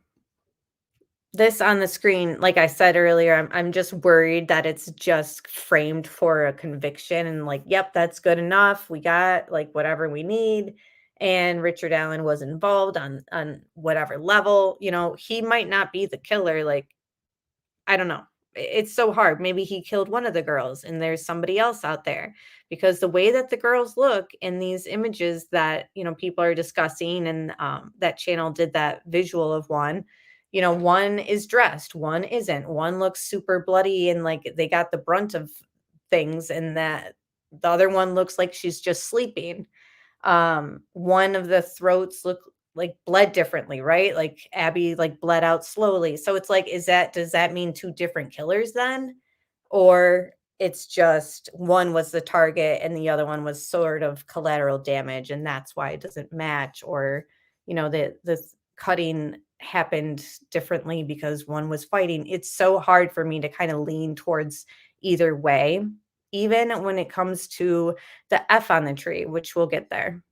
this on the screen, like I said earlier, I'm just worried that it's just framed for a conviction and like, yep, that's good enough. We got like whatever we need. And Richard Allen was involved on whatever level. You know, he might not be the killer. Like, I don't know. It's so hard. Maybe he killed one of the girls and there's somebody else out there because the way that the girls look in these images that, you know, people are discussing and that channel did that visual of one, you know, one is dressed, one isn't, one looks super bloody and like they got the brunt of things and that the other one looks like she's just sleeping. One of the throats look like bled differently, right? Like Abby like bled out slowly. So it's like, does that mean two different killers then? Or it's just one was the target and the other one was sort of collateral damage and that's why it doesn't match, or you know, the cutting happened differently because one was fighting. It's so hard for me to kind of lean towards either way, even when it comes to the F on the tree, which we'll get there.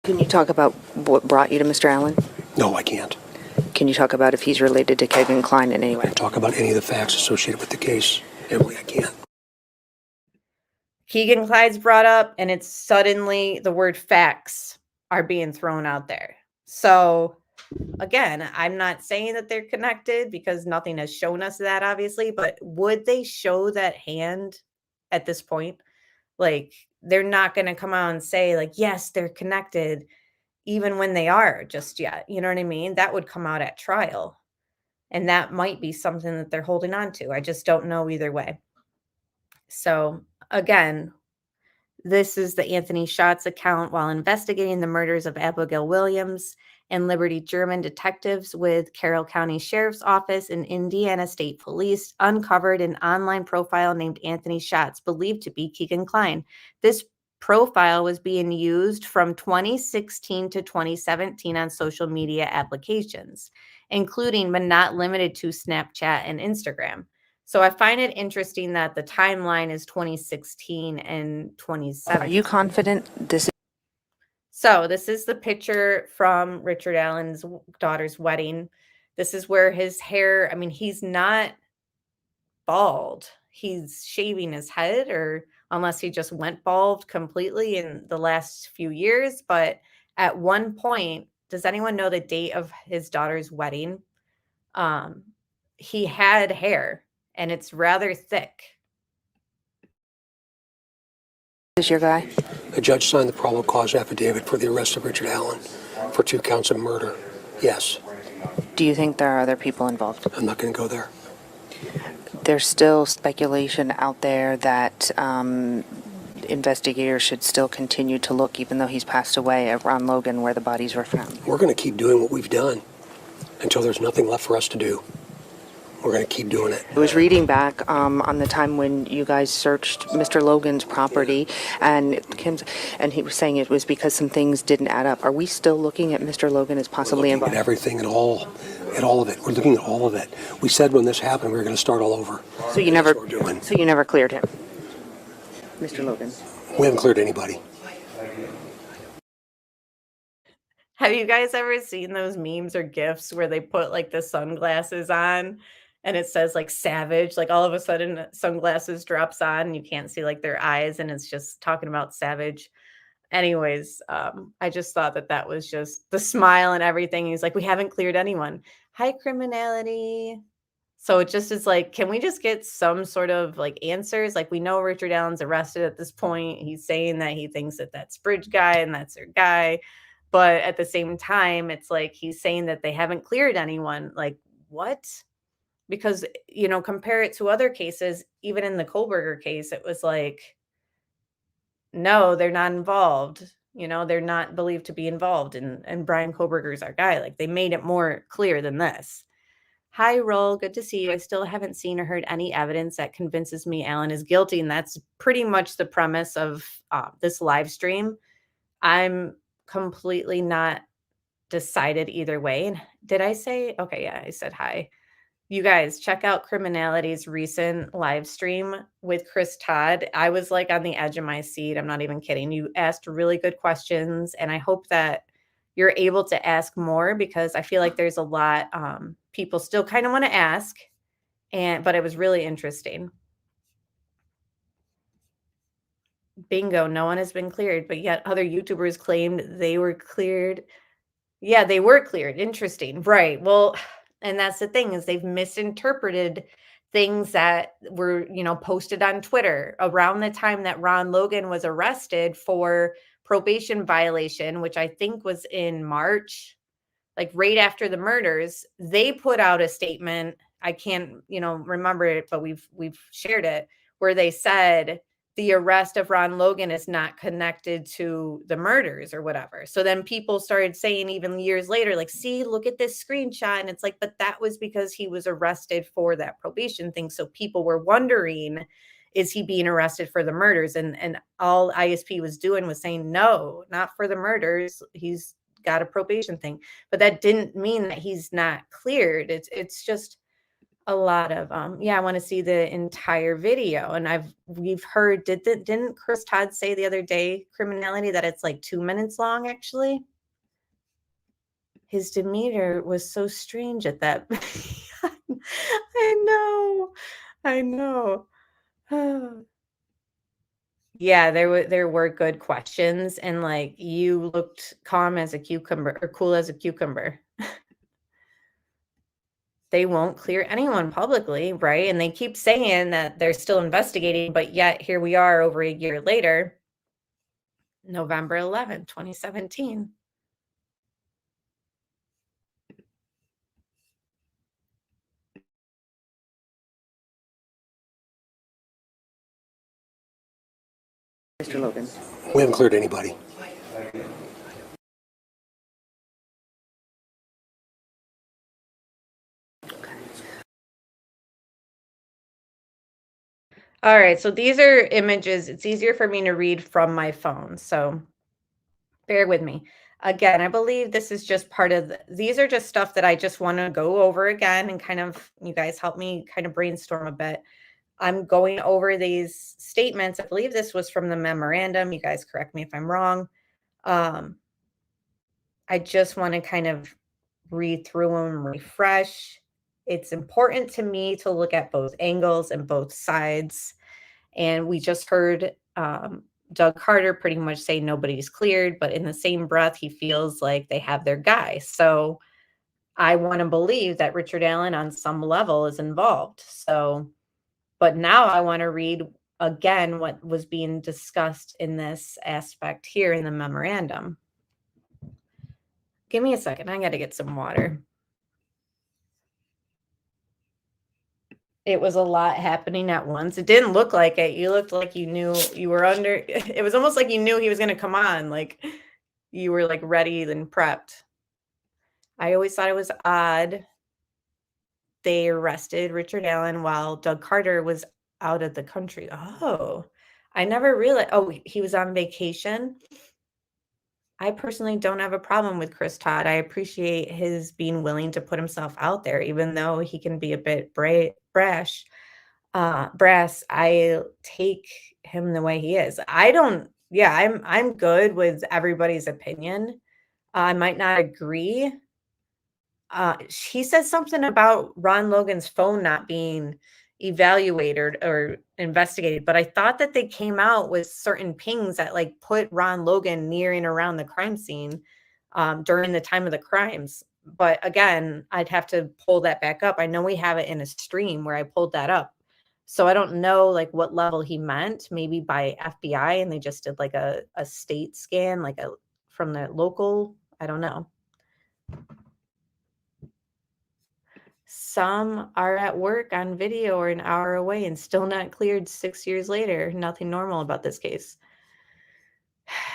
Can you talk about what brought you to Mr. Allen? No, I can't. Can you talk about if he's related to Keegan Klein in any way? I can't talk about any of the facts associated with the case. Emily, I can't. Keegan Klein's brought up, and it's suddenly the word facts are being thrown out there. So again, I'm not saying that they're connected because nothing has shown us that, obviously, but would they show that hand at this point? Like, they're not going to come out and say, like, yes, they're connected, even when they are just yet. You know what I mean? That would come out at trial. And that might be something that they're holding on to. I just don't know either way. So, again, this is the Anthony Schatz account. While investigating the murders of Abigail Williams and Liberty German, detectives with Carroll County Sheriff's Office and Indiana State Police uncovered an online profile named Anthony Schatz, believed to be Keegan Klein. This profile was being used from 2016 to 2017 on social media applications, including but not limited to Snapchat and Instagram. So I find it interesting that the timeline is 2016 and 2017. Are you confident this? So this is the picture from Richard Allen's daughter's wedding. This is where his hair, I mean, he's not bald. He's shaving his head, or unless he just went bald completely in the last few years. But at one point, does anyone know the date of his daughter's wedding? He had hair. And it's rather thick. Is your guy? The judge signed the probable cause affidavit for the arrest of Richard Allen for 2 counts of murder. Yes. Do you think there are other people involved? I'm not going to go there. There's still speculation out there that investigators should still continue to look, even though he's passed away, at Ron Logan, where the bodies were found. We're going to keep doing what we've done until there's nothing left for us to do. We're going to keep doing it. I was reading back on the time when you guys searched Mr. Logan's property, and he was saying it was because some things didn't add up. Are we still looking at Mr. Logan as possibly involved? At everything, at all of it. We're looking at all of it. We said when this happened we were going to start all over. So you never cleared him, Mr. Logan? We haven't cleared anybody. Have you guys ever seen those memes or GIFs where they put like the sunglasses on and it says like savage, like all of a sudden sunglasses drops on and you can't see like their eyes and it's just talking about savage. Anyways, I just thought that was just the smile and everything. He's like, we haven't cleared anyone. Hi, criminality. So it just is like, can we just get some sort of like answers? Like, we know Richard Allen's arrested at this point. He's saying that he thinks that that's Bridge guy and that's their guy. But at the same time, it's like he's saying that they haven't cleared anyone. Like, what? Because, compare it to other cases, even in the Kohlberger case, it was like, no, they're not involved. They're not believed to be involved. And Brian Kohlberger's our guy. Like, they made it more clear than this. Hi, Roll. Good to see you. I still haven't seen or heard any evidence that convinces me Allen is guilty. And that's pretty much the premise of this live stream. I'm completely not decided either way. And did I say, okay, yeah, I said hi. You guys check out Criminality's recent live stream with Chris Todd. I was like on the edge of my seat. I'm not even kidding. You asked really good questions. And I hope that you're able to ask more because I feel like there's a lot people still kind of want to ask. But it was really interesting. Bingo, no one has been cleared, but yet other YouTubers claimed they were cleared. Yeah, they were cleared. Interesting. Right. Well, and that's the thing is they've misinterpreted things that were, posted on Twitter around the time that Ron Logan was arrested for probation violation, which I think was in March, like right after the murders. They put out a statement. I can't, remember it, but we've shared it, where they said the arrest of Ron Logan is not connected to the murders or whatever. So then people started saying even years later, like, see, look at this screenshot. And it's like, but that was because he was arrested for that probation thing. So people were wondering, is he being arrested for the murders? And all ISP was doing was saying, no, not for the murders. He's got a probation thing. But that didn't mean that he's not cleared. It's just a lot of I want to see the entire video. And we've heard, didn't Chris Todd say the other day, Criminality, that it's like 2 minutes long? Actually, his demeanor was so strange at that. I know. Yeah, there were good questions, and like you looked calm as a cucumber or cool as a cucumber. They won't clear anyone publicly, right? And they keep saying that they're still investigating, but yet here we are over a year later, November 11th, 2017. Mr. Logan. We haven't cleared anybody. All right, so these are images. It's easier for me to read from my phone, so bear with me. Again, I believe this is just part of these are just stuff that I just want to go over again and kind of, you guys help me kind of brainstorm a bit. I'm going over these statements. I believe this was from the memorandum. You guys correct me if I'm wrong. I just want to kind of read through them, refresh. It's important to me to look at both angles and both sides. And we just heard Doug Carter pretty much say nobody's cleared, but in the same breath, he feels like they have their guy. So I want to believe that Richard Allen on some level is involved. So, but now I want to read again what was being discussed in this aspect here in the memorandum. Give me a second. I got to get some water. It was a lot happening at once. It didn't look like it. You looked like you knew you were under. It was almost like you knew he was going to come on. Like you were like ready and prepped. I always thought it was odd they arrested Richard Allen while Doug Carter was out of the country. Oh, I never realized. Oh, he was on vacation. I personally don't have a problem with Chris Todd. I appreciate his being willing to put himself out there, even though he can be a bit brash, brass. I take him the way he is. I don't. Yeah, I'm good with everybody's opinion. I might not agree. He says something about Ron Logan's phone not being evaluated or investigated, but I thought that they came out with certain pings that like put Ron Logan near and around the crime scene during the time of the crimes. But again, I'd have to pull that back up. I know we have it in a stream where I pulled that up. So I don't know like what level he meant, maybe by FBI and they just did like a state scan, like a from the local. I don't know. Some are at work on video or an hour away and still not cleared 6 years later. Nothing normal about this case.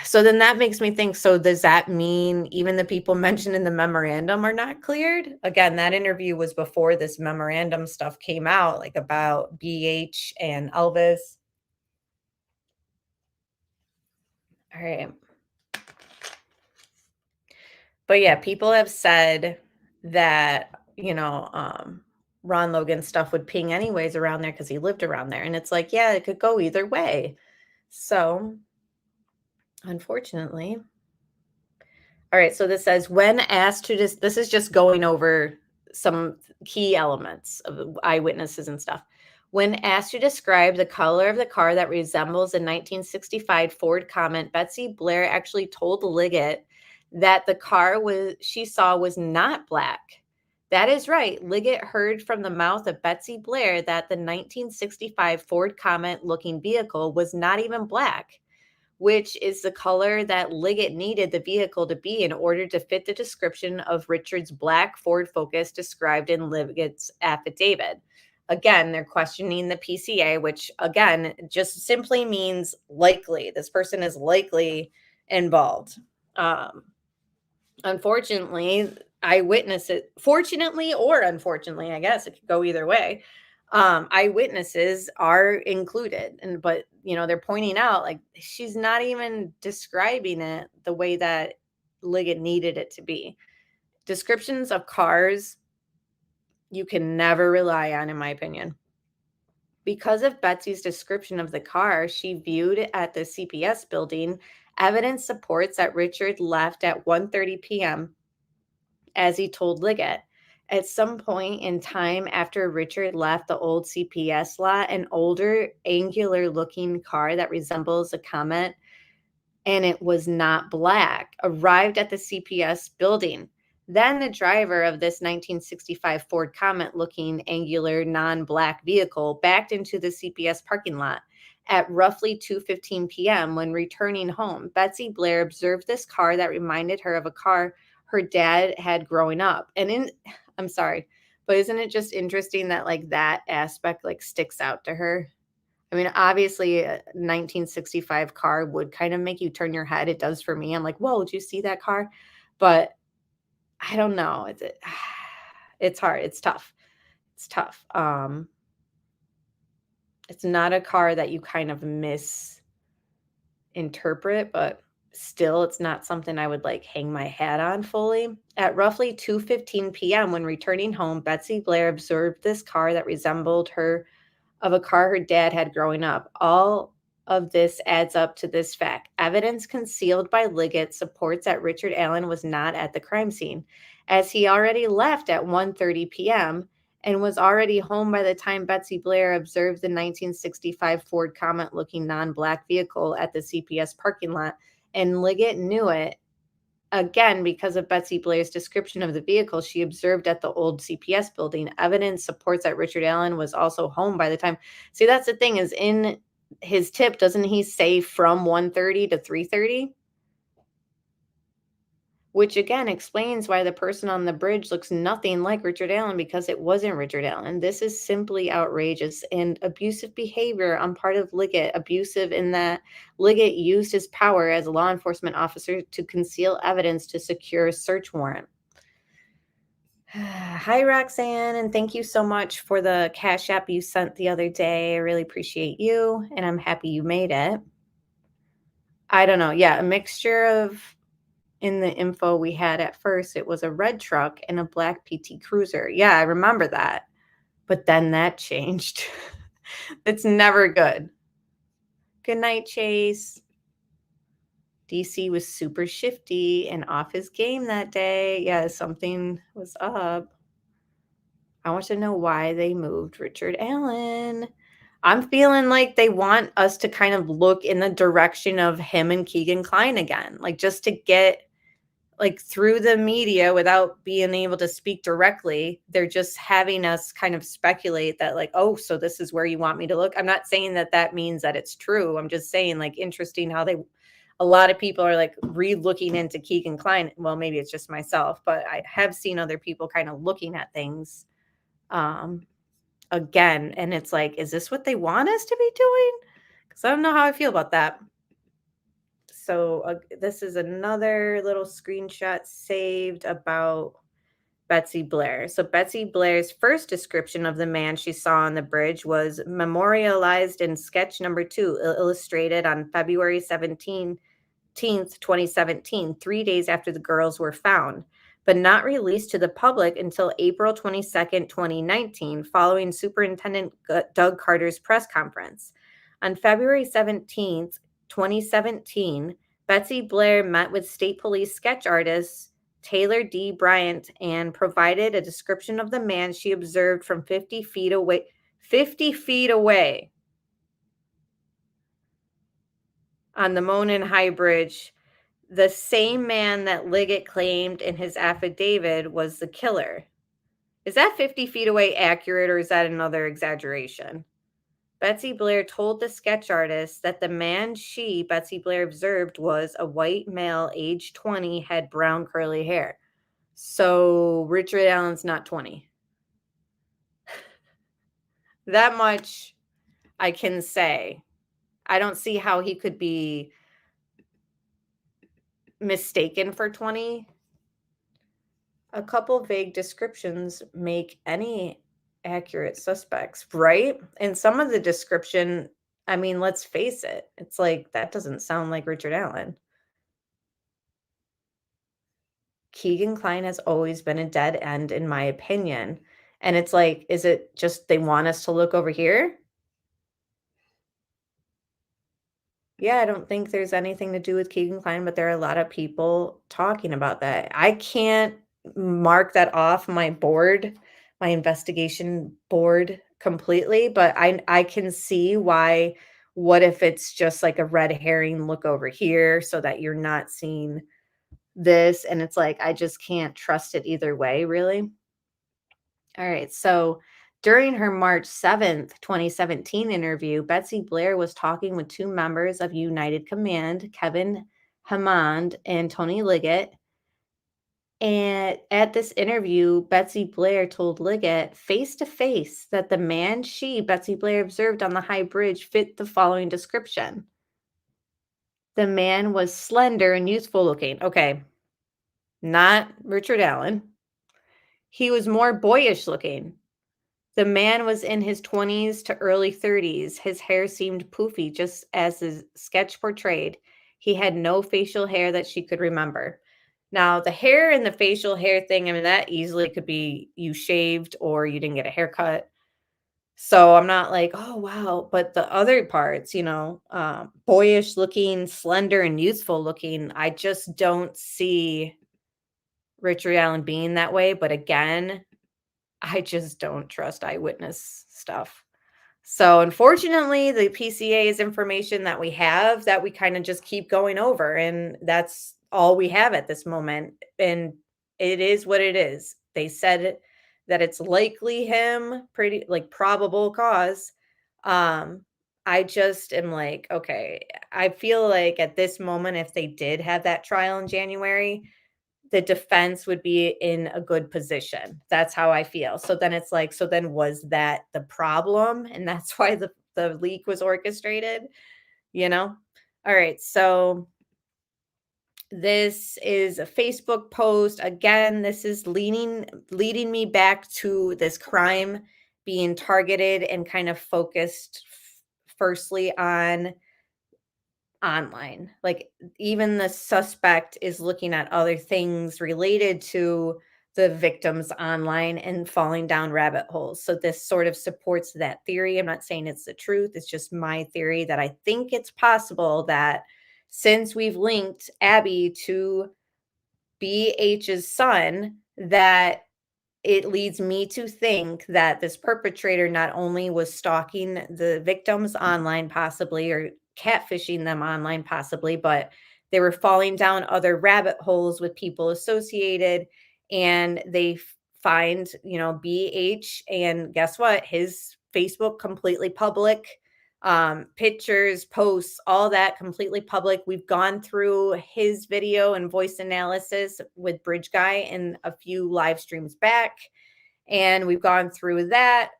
So then that makes me think, so does that mean even the people mentioned in the memorandum are not cleared? Again, that interview was before this memorandum stuff came out, like about BH and Elvis. All right. But yeah, people have said that, Ron Logan stuff would ping anyways around there because he lived around there. And it's like, yeah, it could go either way. So, unfortunately. All right, so this says, when asked to this is just going over some key elements of eyewitnesses and stuff. When asked to describe the color of the car that resembles a 1965 Ford Comet, Betsy Blair actually told Liggett that the car she saw was not black. That is right. Liggett heard from the mouth of Betsy Blair that the 1965 Ford Comet looking vehicle was not even black, which is the color that Liggett needed the vehicle to be in order to fit the description of Richard's black Ford Focus described in Liggett's affidavit. Again, they're questioning the PCA, which again just simply means likely. This person is likely involved. Unfortunately, eyewitnesses, fortunately or unfortunately, I guess it could go either way. Eyewitnesses are included, but they're pointing out like she's not even describing it the way that Liggett needed it to be. Descriptions of cars you can never rely on, in my opinion. Because of Betsy's description of the car she viewed at the CPS building, evidence supports that Richard left at 1:30 p.m. as he told Liggett. At some point in time after Richard left the old CPS lot, an older, angular-looking car that resembles a Comet, and it was not black, arrived at the CPS building. Then the driver of this 1965 Ford Comet-looking, angular, non-black vehicle backed into the CPS parking lot. At roughly 2:15 p.m. when returning home, Betsy Blair observed this car that reminded her of a car her dad had growing up. And I'm sorry, but isn't it just interesting that like that aspect like sticks out to her? I mean, obviously a 1965 car would kind of make you turn your head. It does for me. I'm like, whoa, did you see that car? But I don't know. It's hard. It's tough. It's tough. It's not a car that you kind of misinterpret, but still, it's not something I would like hang my hat on fully. At roughly 2:15 p.m. when returning home, Betsy Blair observed this car that resembled her of a car her dad had growing up. All of this adds up to this fact. Evidence concealed by Liggett supports that Richard Allen was not at the crime scene, as he already left at 1:30 p.m. and was already home by the time Betsy Blair observed the 1965 Ford Comet-looking non-black vehicle at the CPS parking lot, and Liggett knew it. Again, because of Betsy Blair's description of the vehicle she observed at the old CPS building, evidence supports that Richard Allen was also home by the time. See, that's the thing is in his tip, doesn't he say from 1:30 to 3:30? Which again explains why the person on the bridge looks nothing like Richard Allen, because it wasn't Richard Allen. This is simply outrageous and abusive behavior on part of Liggett, abusive in that Liggett used his power as a law enforcement officer to conceal evidence to secure a search warrant. Hi, Roxanne, and thank you so much for the Cash App you sent the other day. I really appreciate you, and I'm happy you made it. I don't know. Yeah, a mixture of in the info we had at first, it was a red truck and a black PT Cruiser. Yeah, I remember that. But then that changed. It's never good. Good night, Chase. DC was super shifty and off his game that day. Yeah, something was up. I want to know why they moved Richard Allen. I'm feeling like they want us to kind of look in the direction of him and Keegan Klein again, like just to get like through the media without being able to speak directly. They're just having us kind of speculate that like, oh, so this is where you want me to look. I'm not saying that that means that it's true. I'm just saying like interesting how a lot of people are like re-looking into Keegan Klein. Well, maybe it's just myself, but I have seen other people kind of looking at things again. And it's like, is this what they want us to be doing? Because I don't know how I feel about that. So this is another little screenshot saved about Betsy Blair. So Betsy Blair's first description of the man she saw on the bridge was memorialized in sketch number 2, illustrated on February 17th, 2017, 3 days after the girls were found, but not released to the public until April 22nd, 2019, following Superintendent Doug Carter's press conference. On February 17th, 2017, Betsy Blair met with state police sketch artist Taylor D. Bryant and provided a description of the man she observed from 50 feet away. 50 feet away on the Monon High Bridge, the same man that Liggett claimed in his affidavit was the killer. Is that 50 feet away accurate, or is that another exaggeration? Betsy Blair told the sketch artist that the man Betsy Blair, observed was a white male, age 20, had brown curly hair. So Richard Allen's not 20. That much I can say. I don't see how he could be mistaken for 20. A couple vague descriptions make any accurate suspects, right? And some of the description, I mean, let's face it, it's like that doesn't sound like Richard Allen. Keegan Klein has always been a dead end, in my opinion. And it's like, is it just they want us to look over here? Yeah, I don't think there's anything to do with Keegan Klein, but there are a lot of people talking about that. I can't mark that off my board, my investigation board completely, but I can see why. What if it's just like a red herring, look over here so that you're not seeing this? And it's like, I just can't trust it either way, really. All right. So during her March 7th, 2017 interview, Betsy Blair was talking with 2 members of United Command, Kevin Hammond and Tony Liggett. And at this interview, Betsy Blair told Liggett face to face that the man Betsy Blair, observed on the high bridge fit the following description. The man was slender and youthful looking. Okay. Not Richard Allen. He was more boyish looking. The man was in his 20s to early 30s. His hair seemed poofy, just as his sketch portrayed. He had no facial hair that she could remember. Now, the hair and the facial hair thing, I mean, that easily could be you shaved or you didn't get a haircut. So I'm not like, oh, wow. But the other parts, boyish looking, slender, and youthful looking, I just don't see Richard Allen being that way. But again, I just don't trust eyewitness stuff. So unfortunately, the PCA is information that we have that we kind of just keep going over. And that's all we have at this moment. And it is what it is. They said that it's likely him, pretty like probable cause. I just am like, okay, I feel like at this moment, if they did have that trial in January, the defense would be in a good position. That's how I feel. So then it's like, so then was that the problem? And that's why the leak was orchestrated, All right. So This is a Facebook post. Again, this is leading me back to this crime being targeted and kind of focused firstly on online. Like, even the suspect is looking at other things related to the victims online and falling down rabbit holes. So this sort of supports that theory. I'm not saying it's the truth. It's just my theory that I think it's possible that since we've linked Abby to BH's son, that it leads me to think that this perpetrator not only was stalking the victims online, possibly, or catfishing them online, possibly, but they were falling down other rabbit holes with people associated, and they find, BH, and guess what? His Facebook completely public, pictures, posts, all that completely public. We've gone through his video and voice analysis with Bridge Guy in a few live streams back, and we've gone through that.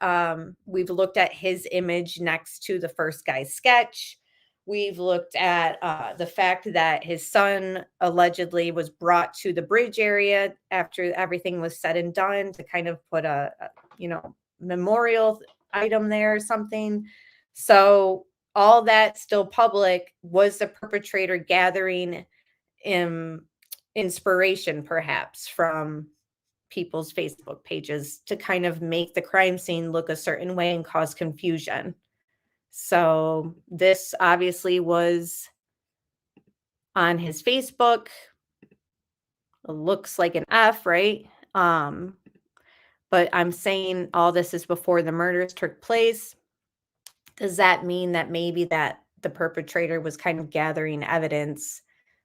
We've looked at his image next to the first guy's sketch. We've looked at the fact that his son allegedly was brought to the bridge area after everything was said and done to kind of put a memorial item there or something. So all that still public. Was the perpetrator gathering inspiration perhaps from people's Facebook pages to kind of make the crime scene look a certain way and cause confusion? So this obviously was on his Facebook. It looks like an F, right? But I'm saying all this is before the murders took place. Does that mean that maybe that the perpetrator was kind of gathering evidence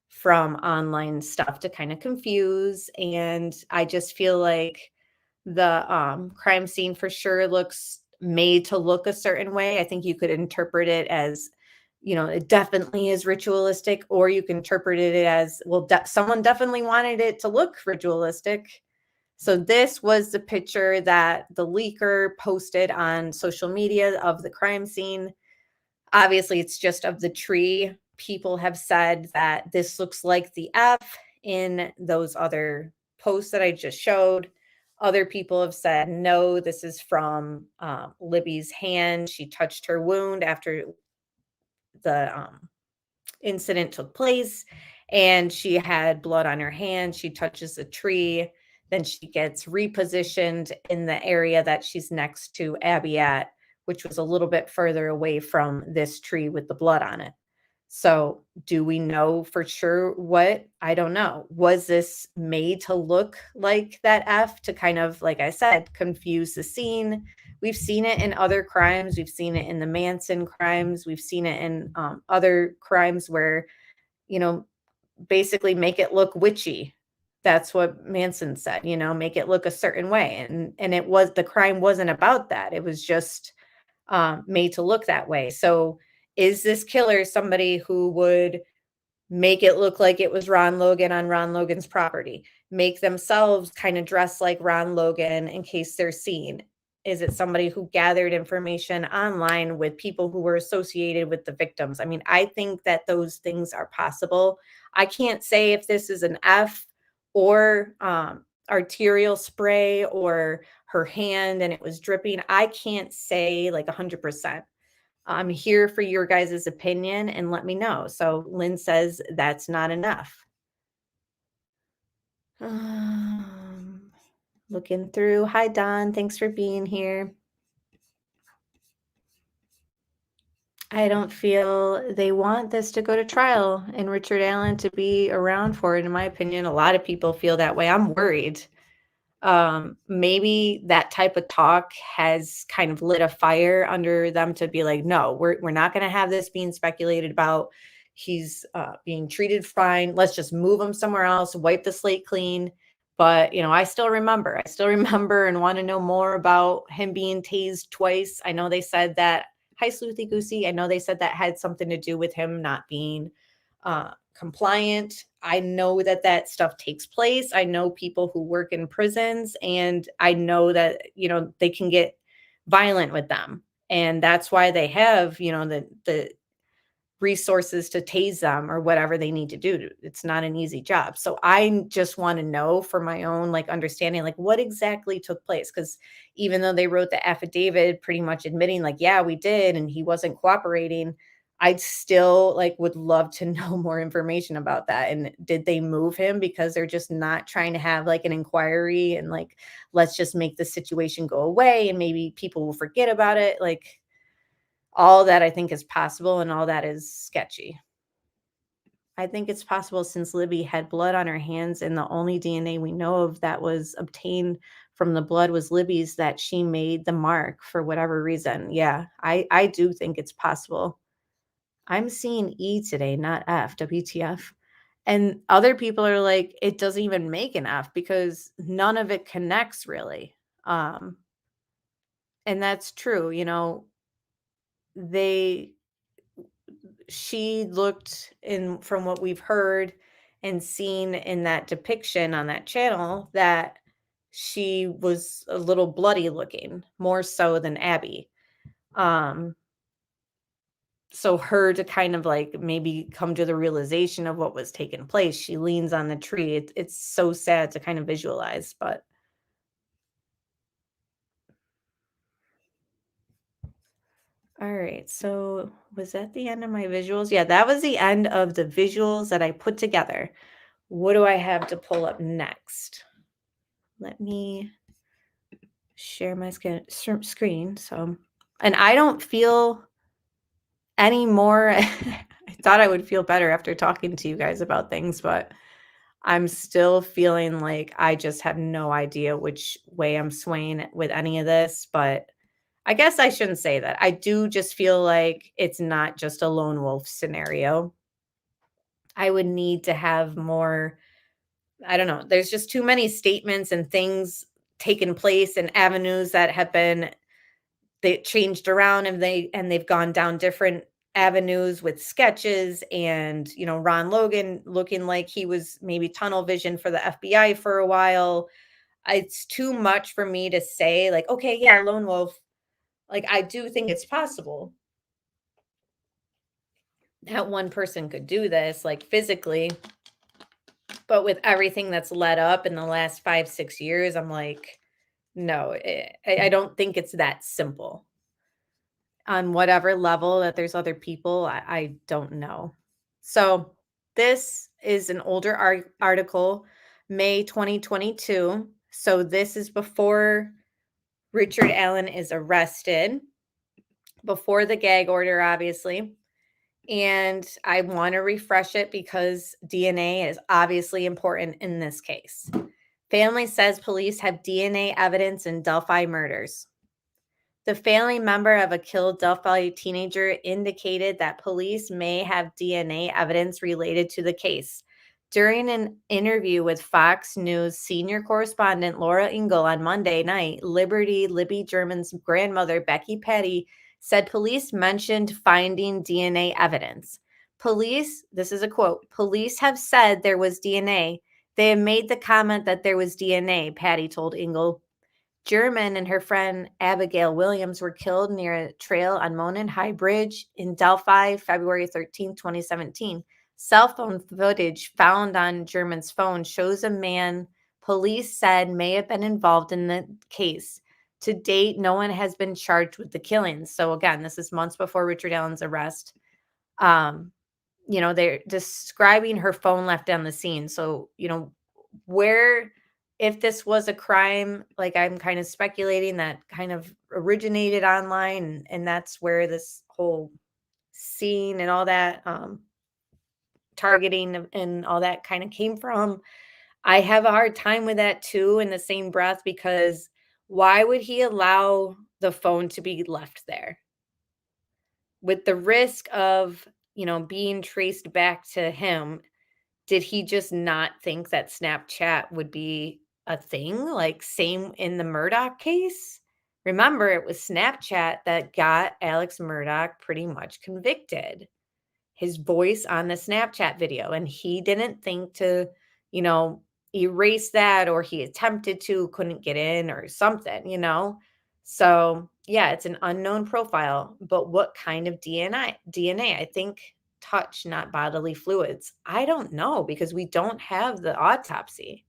from online stuff to kind of confuse? And I just feel like the crime scene for sure looks made to look a certain way. I think you could interpret it as, it definitely is ritualistic, or you can interpret it as, well, someone definitely wanted it to look ritualistic. So this was the picture that the leaker posted on social media of the crime scene. Obviously, it's just of the tree. People have said that this looks like the F in those other posts that I just showed. Other people have said, no, this is from Libby's hand. She touched her wound after the incident took place, and she had blood on her hand. She touches a tree. Then she gets repositioned in the area that she's next to Abby at, which was a little bit further away from this tree with the blood on it. So do we know for sure what? I don't know. Was this made to look like that F to kind of, like I said, confuse the scene? We've seen it in other crimes. We've seen it in the Manson crimes. We've seen it in other crimes where, basically make it look witchy. That's what Manson said, make it look a certain way. And it was, the crime wasn't about that. It was just made to look that way. So is this killer somebody who would make it look like it was Ron Logan on Ron Logan's property, make themselves kind of dress like Ron Logan in case they're seen? Is it somebody who gathered information online with people who were associated with the victims? I mean, I think that those things are possible. I can't say if this is an F or arterial spray or her hand and it was dripping. I can't say like 100%. I'm here for your guys' opinion and let me know. So Lynn says that's not enough. Looking through. Hi, Don. Thanks for being here. I don't feel they want this to go to trial and Richard Allen to be around for it. In my opinion, a lot of people feel that way. I'm worried. Maybe that type of talk has kind of lit a fire under them to be like, no, we're not going to have this being speculated about. He's being treated fine. Let's just move him somewhere else, wipe the slate clean. But, I still remember and want to know more about him being tased twice. I know they said that, hi, Sleuthy Goosey. I know they said that had something to do with him not being compliant. I know that stuff takes place. I know people who work in prisons, and I know that, they can get violent with them. And that's why they have, the resources to tase them or whatever they need to do. It's not an easy job. So I just want to know for my own like understanding, like what exactly took place. Because even though they wrote the affidavit pretty much admitting like, yeah, we did, and he wasn't cooperating, I'd still like would love to know more information about that. And did they move him because they're just not trying to have like an inquiry and like, let's just make the situation go away and maybe people will forget about it. Like, all that I think is possible, and all that is sketchy. I think it's possible since Libby had blood on her hands and the only DNA we know of that was obtained from the blood was Libby's, that she made the mark for whatever reason. Yeah, I do think it's possible. I'm seeing E today, not F, WTF. And other people are like, it doesn't even make an F because none of it connects really. Um, and that's true, you know, they she looked in from what we've heard and seen in that depiction on that channel that she was a little bloody looking, more so than Abby. Um, so her to kind of like maybe come to the realization of what was taking place, she leans on the tree. It's so sad to kind of visualize, but all right. So was that the end of my visuals? Yeah, that was the end of the visuals that I put together. What do I have to pull up next? Let me share my screen. So, and I don't feel any more. I thought I would feel better after talking to you guys about things, but I'm still feeling like I just have no idea which way I'm swaying with any of this. But I guess I shouldn't say that. I do just feel like it's not just a lone wolf scenario. I would need to have more. I don't know. There's just too many statements and things taken place and avenues that have been they changed around and they've gone down different avenues with sketches and you know Ron Logan looking like he was maybe tunnel vision for the FBI for a while. It's too much for me to say like okay, yeah, lone wolf. Like I do think it's possible that one person could do this like physically, but with everything that's led up in the last 5-6 years, I'm like no, I don't think it's that simple. On whatever level that there's other people, I don't know. So this is an older article, May 2022. So this is before Richard Allen is arrested, before the gag order, obviously. And I want to refresh it because DNA is obviously important in this case. Family says police have DNA evidence in Delphi murders. The family member of a killed Delphi teenager indicated that police may have DNA evidence related to the case. During an interview with Fox News senior correspondent Laura Ingle on Monday night, Libby German's grandmother, Becky Petty, said police mentioned finding DNA evidence. Police, this is a quote, police have said there was DNA. They have made the comment that there was DNA, Patty told Ingle. German and her friend Abigail Williams were killed near a trail on Monon High Bridge in Delphi, February 13, 2017. Cell phone footage found on German's phone shows a man police said may have been involved in the case. To date, no one has been charged with the killings. So again, this is months before Richard Allen's arrest. You know, they're describing her phone left on the scene. So, you know, where if this was a crime, like I'm kind of speculating that kind of originated online and that's where this whole scene and all that targeting and all that kind of came from. I have a hard time with that too in the same breath because why would he allow the phone to be left there? With the risk of, you know, being traced back to him, did he just not think that Snapchat would be a thing? Like, same in the Murdoch case? Remember, it was Snapchat that got Alex Murdoch pretty much convicted. His voice on the Snapchat video, and he didn't think to, you know, erase that, or he attempted to, couldn't get in or something, you know? So, yeah, it's an unknown profile, but what kind of DNA? I think touch, not bodily fluids. I don't know because we don't have the autopsy.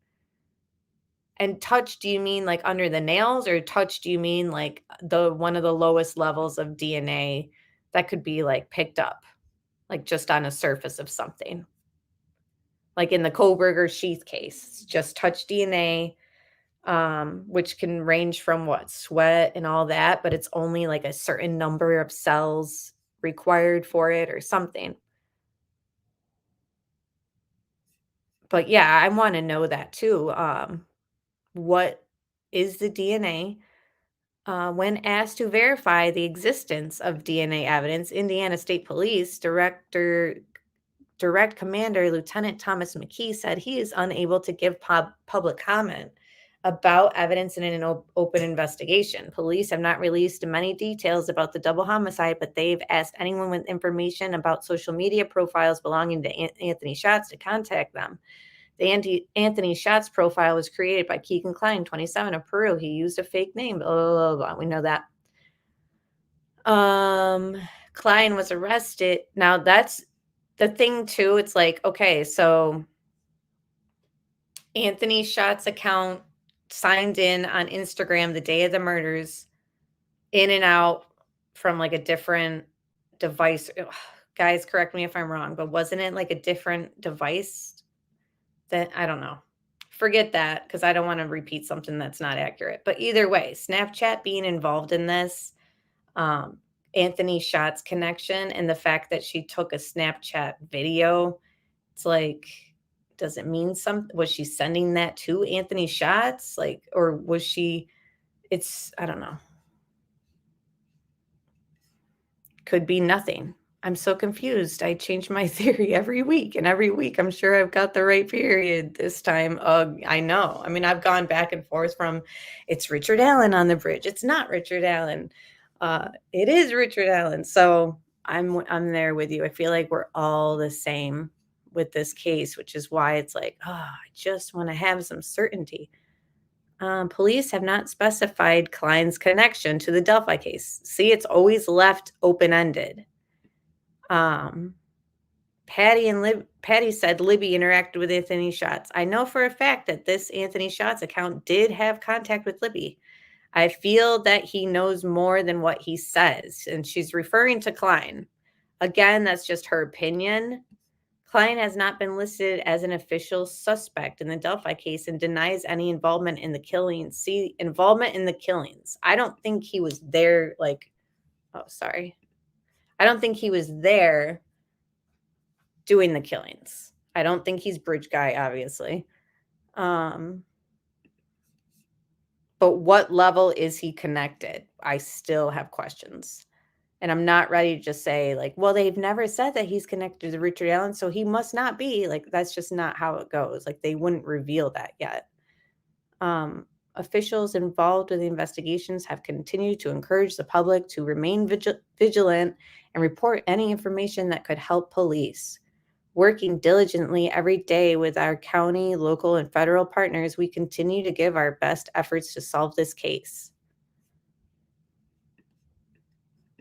And touch, do you mean like under the nails, or touch, do you mean like the one of the lowest levels of DNA that could be like picked up, like just on a surface of something? Like in the Kohlberger sheath case, just touch DNA, which can range from what, sweat and all that, but it's only like a certain number of cells required for it or something. But yeah, I want to know that too. What is the DNA? When asked to verify the existence of DNA evidence, Indiana State Police Direct Commander Lieutenant Thomas McKee said he is unable to give public comment about evidence in an open investigation. Police have not released many details about the double homicide, but they've asked anyone with information about social media profiles belonging to Anthony Schatz to contact them. The Anthony Schatz profile was created by Keegan Klein, 27, of Peru. He used a fake name. Blah, blah, blah, blah. We know that. Klein was arrested. Now that's the thing too. It's like, okay, so Anthony Schatz account signed in on Instagram the day of the murders, in and out from like a different device. Ugh, guys, correct me if I'm wrong, but wasn't it like a different device? That I don't know. Forget that because I don't want to repeat something that's not accurate. But either way, Snapchat being involved in this, Anthony Schatz connection, and the fact that she took a Snapchat video, it's like, does it mean something? Was she sending that to Anthony Schatz? Like, or was she, I don't know. Could be nothing. I'm so confused. I change my theory every week, and every week I'm sure I've got the right period this time. I know. I mean, I've gone back and forth from it's Richard Allen on the bridge. It's not Richard Allen. It is Richard Allen. So I'm there with you. I feel like we're all the same with this case, which is why it's like, I just want to have some certainty. Police have not specified Klein's connection to the Delphi case. See, it's always left open-ended. Patty said Libby interacted with Anthony Schatz. I know for a fact that this Anthony Schatz account did have contact with Libby. I feel that he knows more than what he says. And she's referring to Klein. Again, that's just her opinion. Klein has not been listed as an official suspect in the Delphi case and denies any involvement in the killings. See, involvement in the killings. I don't think he was there, I don't think he was there doing the killings. I don't think he's bridge guy, obviously. But what level is he connected? I still have questions. And I'm not ready to just say, like, well, they've never said that he's connected to Richard Allen, so he must not be. Like, that's just not how it goes. Like, they wouldn't reveal that yet. Officials involved with the investigations have continued to encourage the public to remain vigilant and report any information that could help police. Working diligently every day with our county, local, and federal partners, we continue to give our best efforts to solve this case.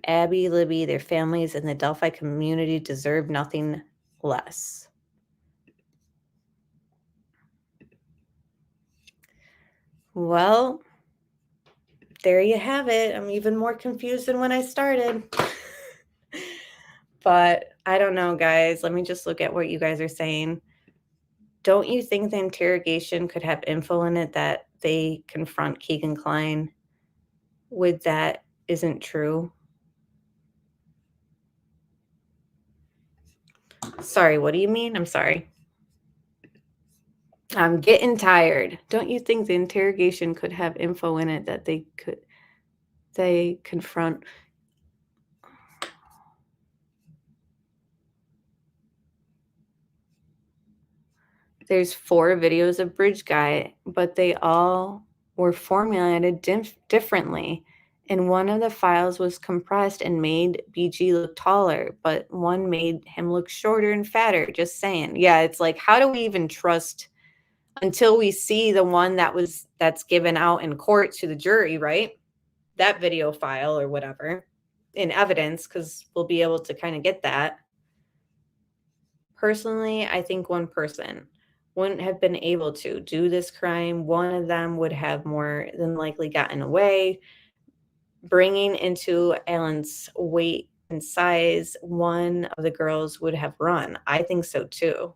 Abby, Libby, their families, and the Delphi community deserve nothing less. Well, there you have it. I'm even more confused than when I started. But I don't know, guys. Let me just look at what you guys are saying. Don't you think the interrogation could have info in it that they confront Keegan Klein with that isn't true? Sorry, what do you mean? I'm sorry. I'm getting tired. Don't you think the interrogation could have info in it that they confront? There's 4 videos of Bridge Guy, but they all were formulated differently. And one of the files was compressed and made BG look taller, but one made him look shorter and fatter. Just saying. Yeah, it's like, how do we even trust until we see the one that's given out in court to the jury, right? That video file or whatever in evidence, because we'll be able to kind of get that. Personally, I think one person wouldn't have been able to do this crime. One of them would have more than likely gotten away. Bringing into Alan's weight and size, one of the girls would have run. I think so too.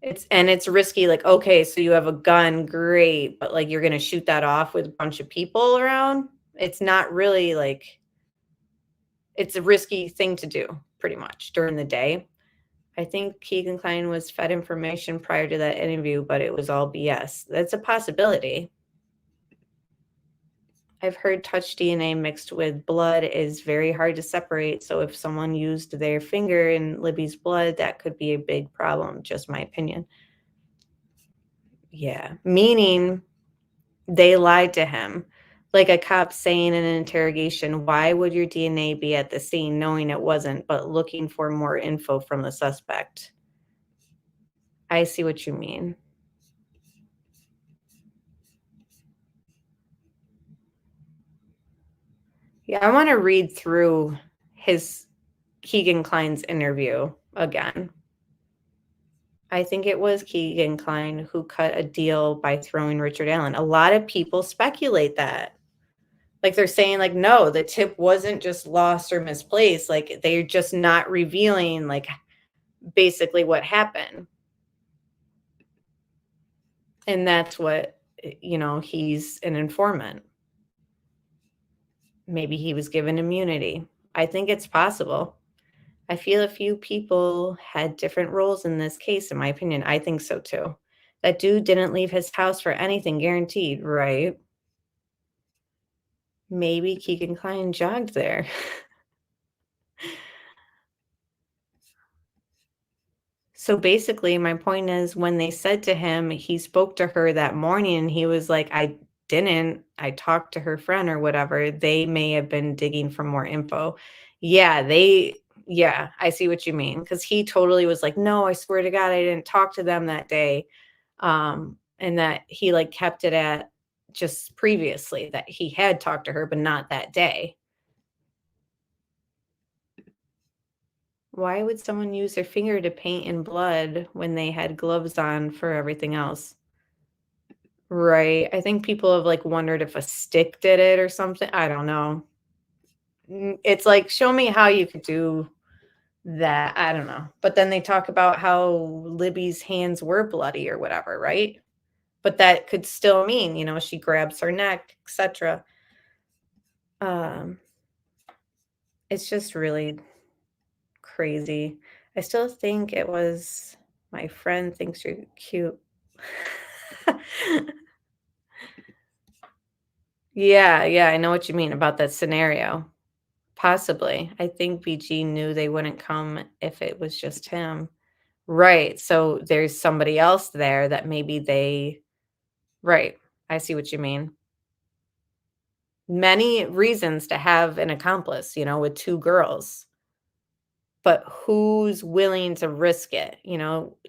It's risky, like, okay, so you have a gun, great, but like you're gonna shoot that off with a bunch of people around? It's not really like it's a risky thing to do pretty much during the day. I think Keegan Klein was fed information prior to that interview, but it was all BS. That's a possibility. I've heard touch DNA mixed with blood is very hard to separate. So if someone used their finger in Libby's blood, that could be a big problem. Just my opinion. Yeah. Meaning they lied to him. Like a cop saying in an interrogation, why would your DNA be at the scene knowing it wasn't, but looking for more info from the suspect? I see what you mean. Yeah, I want to read through his Keegan Klein's interview again. I think it was Keegan Klein who cut a deal by throwing Richard Allen. A lot of people speculate that. Like they're saying like no, the tip wasn't just lost or misplaced, like they're just not revealing like basically what happened. And that's what he's an informant. Maybe he was given immunity. I think it's possible. I feel a few people had different roles in this case, in my opinion. I think so too. That dude didn't leave his house for anything guaranteed, right? Maybe Keegan Klein jogged there. So basically, my point is when they said to him, he spoke to her that morning and he was like, I didn't. I talked to her friend or whatever. They may have been digging for more info. Yeah, I see what you mean. Because he totally was like, no, I swear to God, I didn't talk to them that day. And that he like kept it at just previously that he had talked to her, but not that day. Why would someone use their finger to paint in blood when they had gloves on for everything else? Right. I think people have like wondered if a stick did it or something. I don't know. It's like, show me how you could do that. I don't know. But then they talk about how Libby's hands were bloody or whatever, right? But that could still mean, she grabs her neck, etc. Um, it's just really crazy. I still think it was my friend thinks you're cute. Yeah, I know what you mean about that scenario. Possibly. I think BG knew they wouldn't come if it was just him. Right. So there's somebody else there that maybe right. I see what you mean. Many reasons to have an accomplice, with two girls. But who's willing to risk it?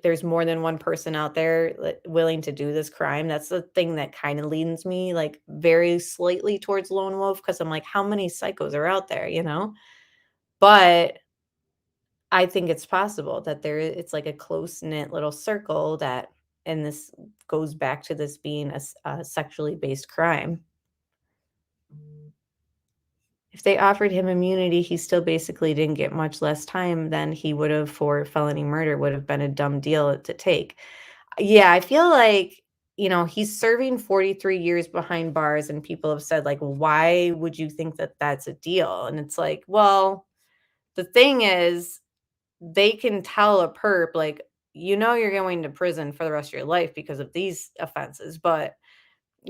There's more than one person out there willing to do this crime. That's the thing that kind of leans me like very slightly towards lone wolf because I'm like, how many psychos are out there? But I think it's possible that it's like a close knit little circle that, and this goes back to this being a sexually based crime. If they offered him immunity, he still basically didn't get much less time than he would have for felony murder. Would have been a dumb deal to take. Yeah, I feel like, he's serving 43 years behind bars and people have said like, why would you think that that's a deal? And it's like, well, the thing is they can tell a perp like, you're going to prison for the rest of your life because of these offenses, but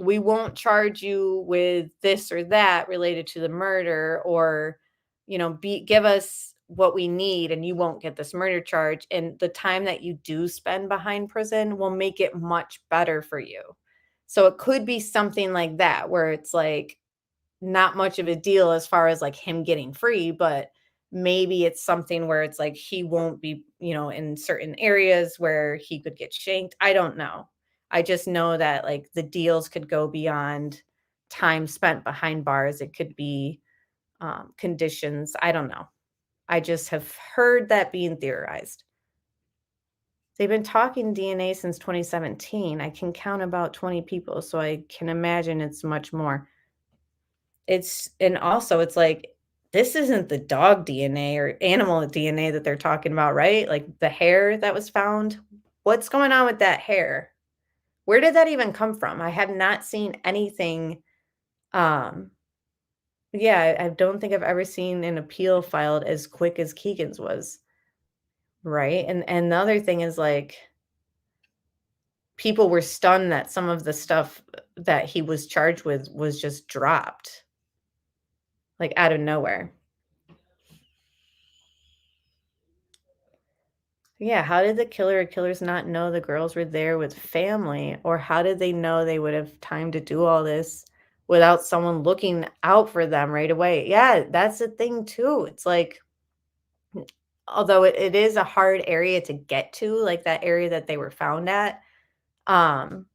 we won't charge you with this or that related to the murder or give us what we need and you won't get this murder charge, and the time that you do spend behind prison will make it much better for you. So it could be something like that where it's like not much of a deal as far as like him getting free, but maybe it's something where it's like he won't be, in certain areas where he could get shanked. I don't know. I just know that like the deals could go beyond time spent behind bars. It could be conditions. I don't know. I just have heard that being theorized. They've been talking DNA since 2017. I can count about 20 people, so I can imagine it's much more. And also it's like, this isn't the dog DNA or animal DNA that they're talking about, right? Like the hair that was found. What's going on with that hair? Where did that even come from? I have not seen anything. Um, yeah, I don't think I've ever seen an appeal filed as quick as Keegan's was, right? And the other thing is like people were stunned that some of the stuff that he was charged with was just dropped, like out of nowhere. Yeah, how did the killer or killers not know the girls were there with family? Or how did they know they would have time to do all this without someone looking out for them right away? Yeah, that's the thing too. It's like, although it is a hard area to get to, like that area that they were found at, um,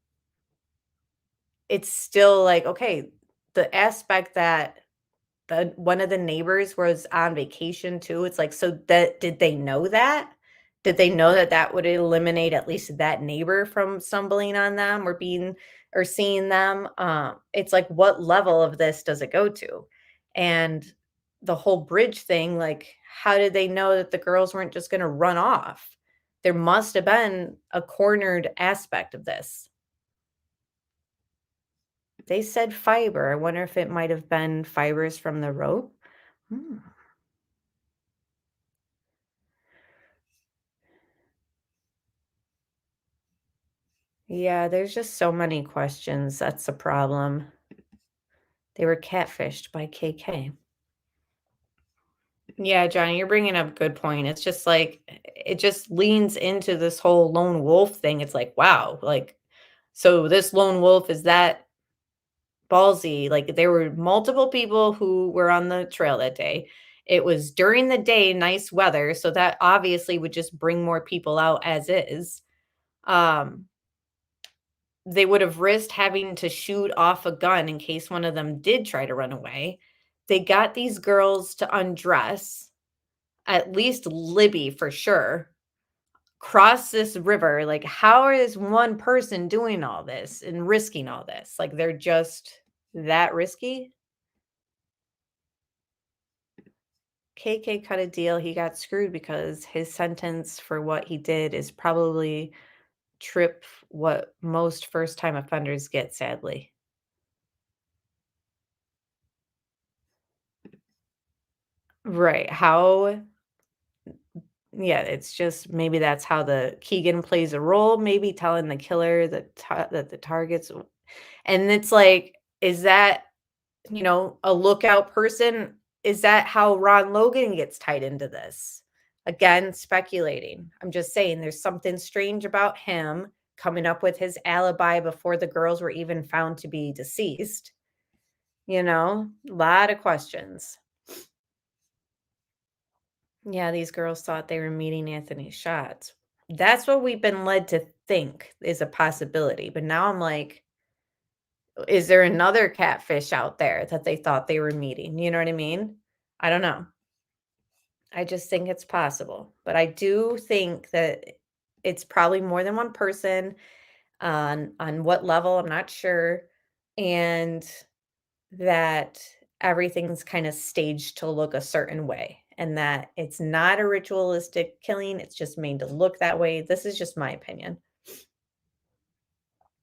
it's still like, okay, the aspect that one of the neighbors was on vacation too. It's like, so that did they know that? Did they know that that would eliminate at least that neighbor from stumbling on them or being or seeing them? It's like, what level of this does it go to? And the whole bridge thing, like, how did they know that the girls weren't just going to run off? There must have been a cornered aspect of this. They said fiber. I wonder if it might have been fibers from the rope. Hmm. Yeah, there's just so many questions. That's the problem. They were catfished by KK. Yeah, Johnny, you're bringing up a good point. It's just like, it just leans into this whole lone wolf thing. It's like, wow, like, so this lone wolf is that ballsy. Like, there were multiple people who were on the trail that day. It was during the day, nice weather. So that obviously would just bring more people out as is. Um, they would have risked having to shoot off a gun in case one of them did try to run away. They got these girls to undress, at least Libby for sure, cross this river. Like, how is one person doing all this and risking all this? Like, they're just that risky? KK cut a deal. He got screwed because his sentence for what he did is probably trip what most first-time offenders get, sadly. Right. How yeah, it's just maybe that's how the Keegan plays a role, maybe telling the killer that the targets and it's like, is that, a lookout person? Is that how Ron Logan gets tied into this? Again, speculating. I'm just saying there's something strange about him coming up with his alibi before the girls were even found to be deceased. A lot of questions. Yeah, these girls thought they were meeting Anthony's shots. That's what we've been led to think is a possibility. But now I'm like, is there another catfish out there that they thought they were meeting? You know what I mean? I don't know. I just think it's possible. But I do think that it's probably more than one person on what level, I'm not sure. And that everything's kind of staged to look a certain way and that it's not a ritualistic killing. It's just made to look that way. This is just my opinion.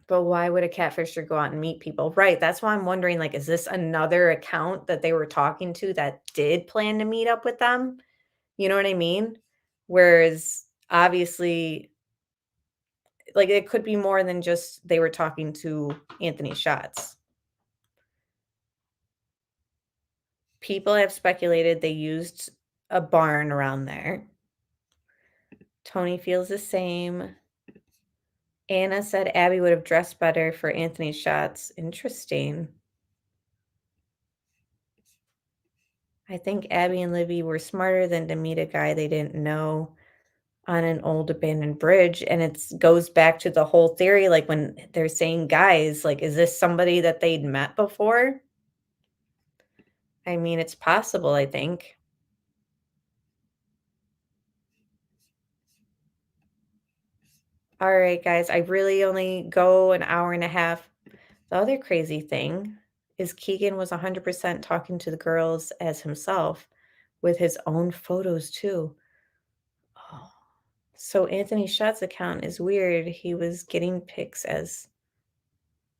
But why would a catfisher go out and meet people? Right. That's why I'm wondering, like, is this another account that they were talking to that did plan to meet up with them? You know what I mean? Whereas obviously, like, it could be more than just they were talking to Anthony Shots. People have speculated they used a barn around there. Tony feels the same. Anna said Abby would have dressed better for Anthony's shots. Interesting. I think Abby and Libby were smarter than to meet a guy they didn't know on an old abandoned bridge. And it goes back to the whole theory, like when they're saying guys, like, is this somebody that they'd met before? I mean, it's possible, I think. All right, guys, I really only go an hour and a half. The other crazy thing is Keegan was 100% talking to the girls as himself with his own photos too. Oh. So Anthony Schott's account is weird. He was getting pics as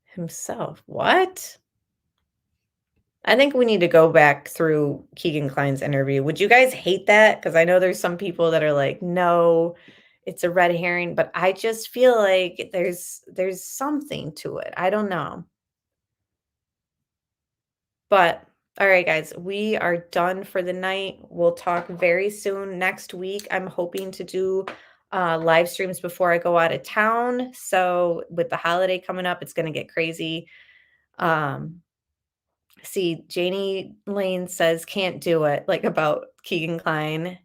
himself. What? I think we need to go back through Keegan Klein's interview. Would you guys hate that? Because I know there's some people that are like, no, it's a red herring, but I just feel like there's something to it. I don't know. But all right, guys, we are done for the night. We'll talk very soon next week. I'm hoping to do live streams before I go out of town. So with the holiday coming up, it's going to get crazy. See, Janie Lane says can't do it, like about Keegan Klein.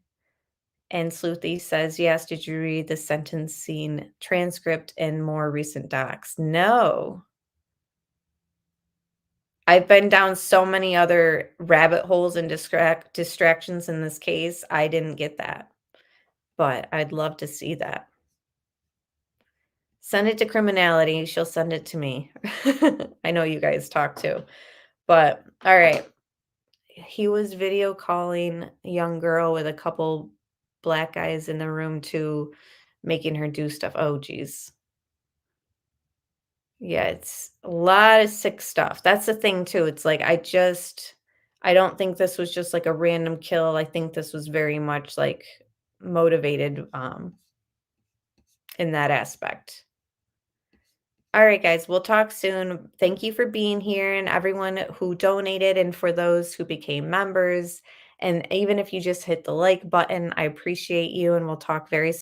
And Sleuthy says, yes, did you read the sentencing transcript and more recent docs? No. I've been down so many other rabbit holes and distractions in this case. I didn't get that, but I'd love to see that. Send it to criminality. She'll send it to me. I know you guys talk too, but all right. He was video calling a young girl with a couple black guys in the room too, making her do stuff. Oh, geez. Yeah, it's a lot of sick stuff. That's the thing too. It's like I don't think this was just like a random kill. I think this was very much like motivated in that aspect. All right, guys, we'll talk soon. Thank you for being here and everyone who donated and for those who became members. And even if you just hit the like button, I appreciate you and we'll talk very soon.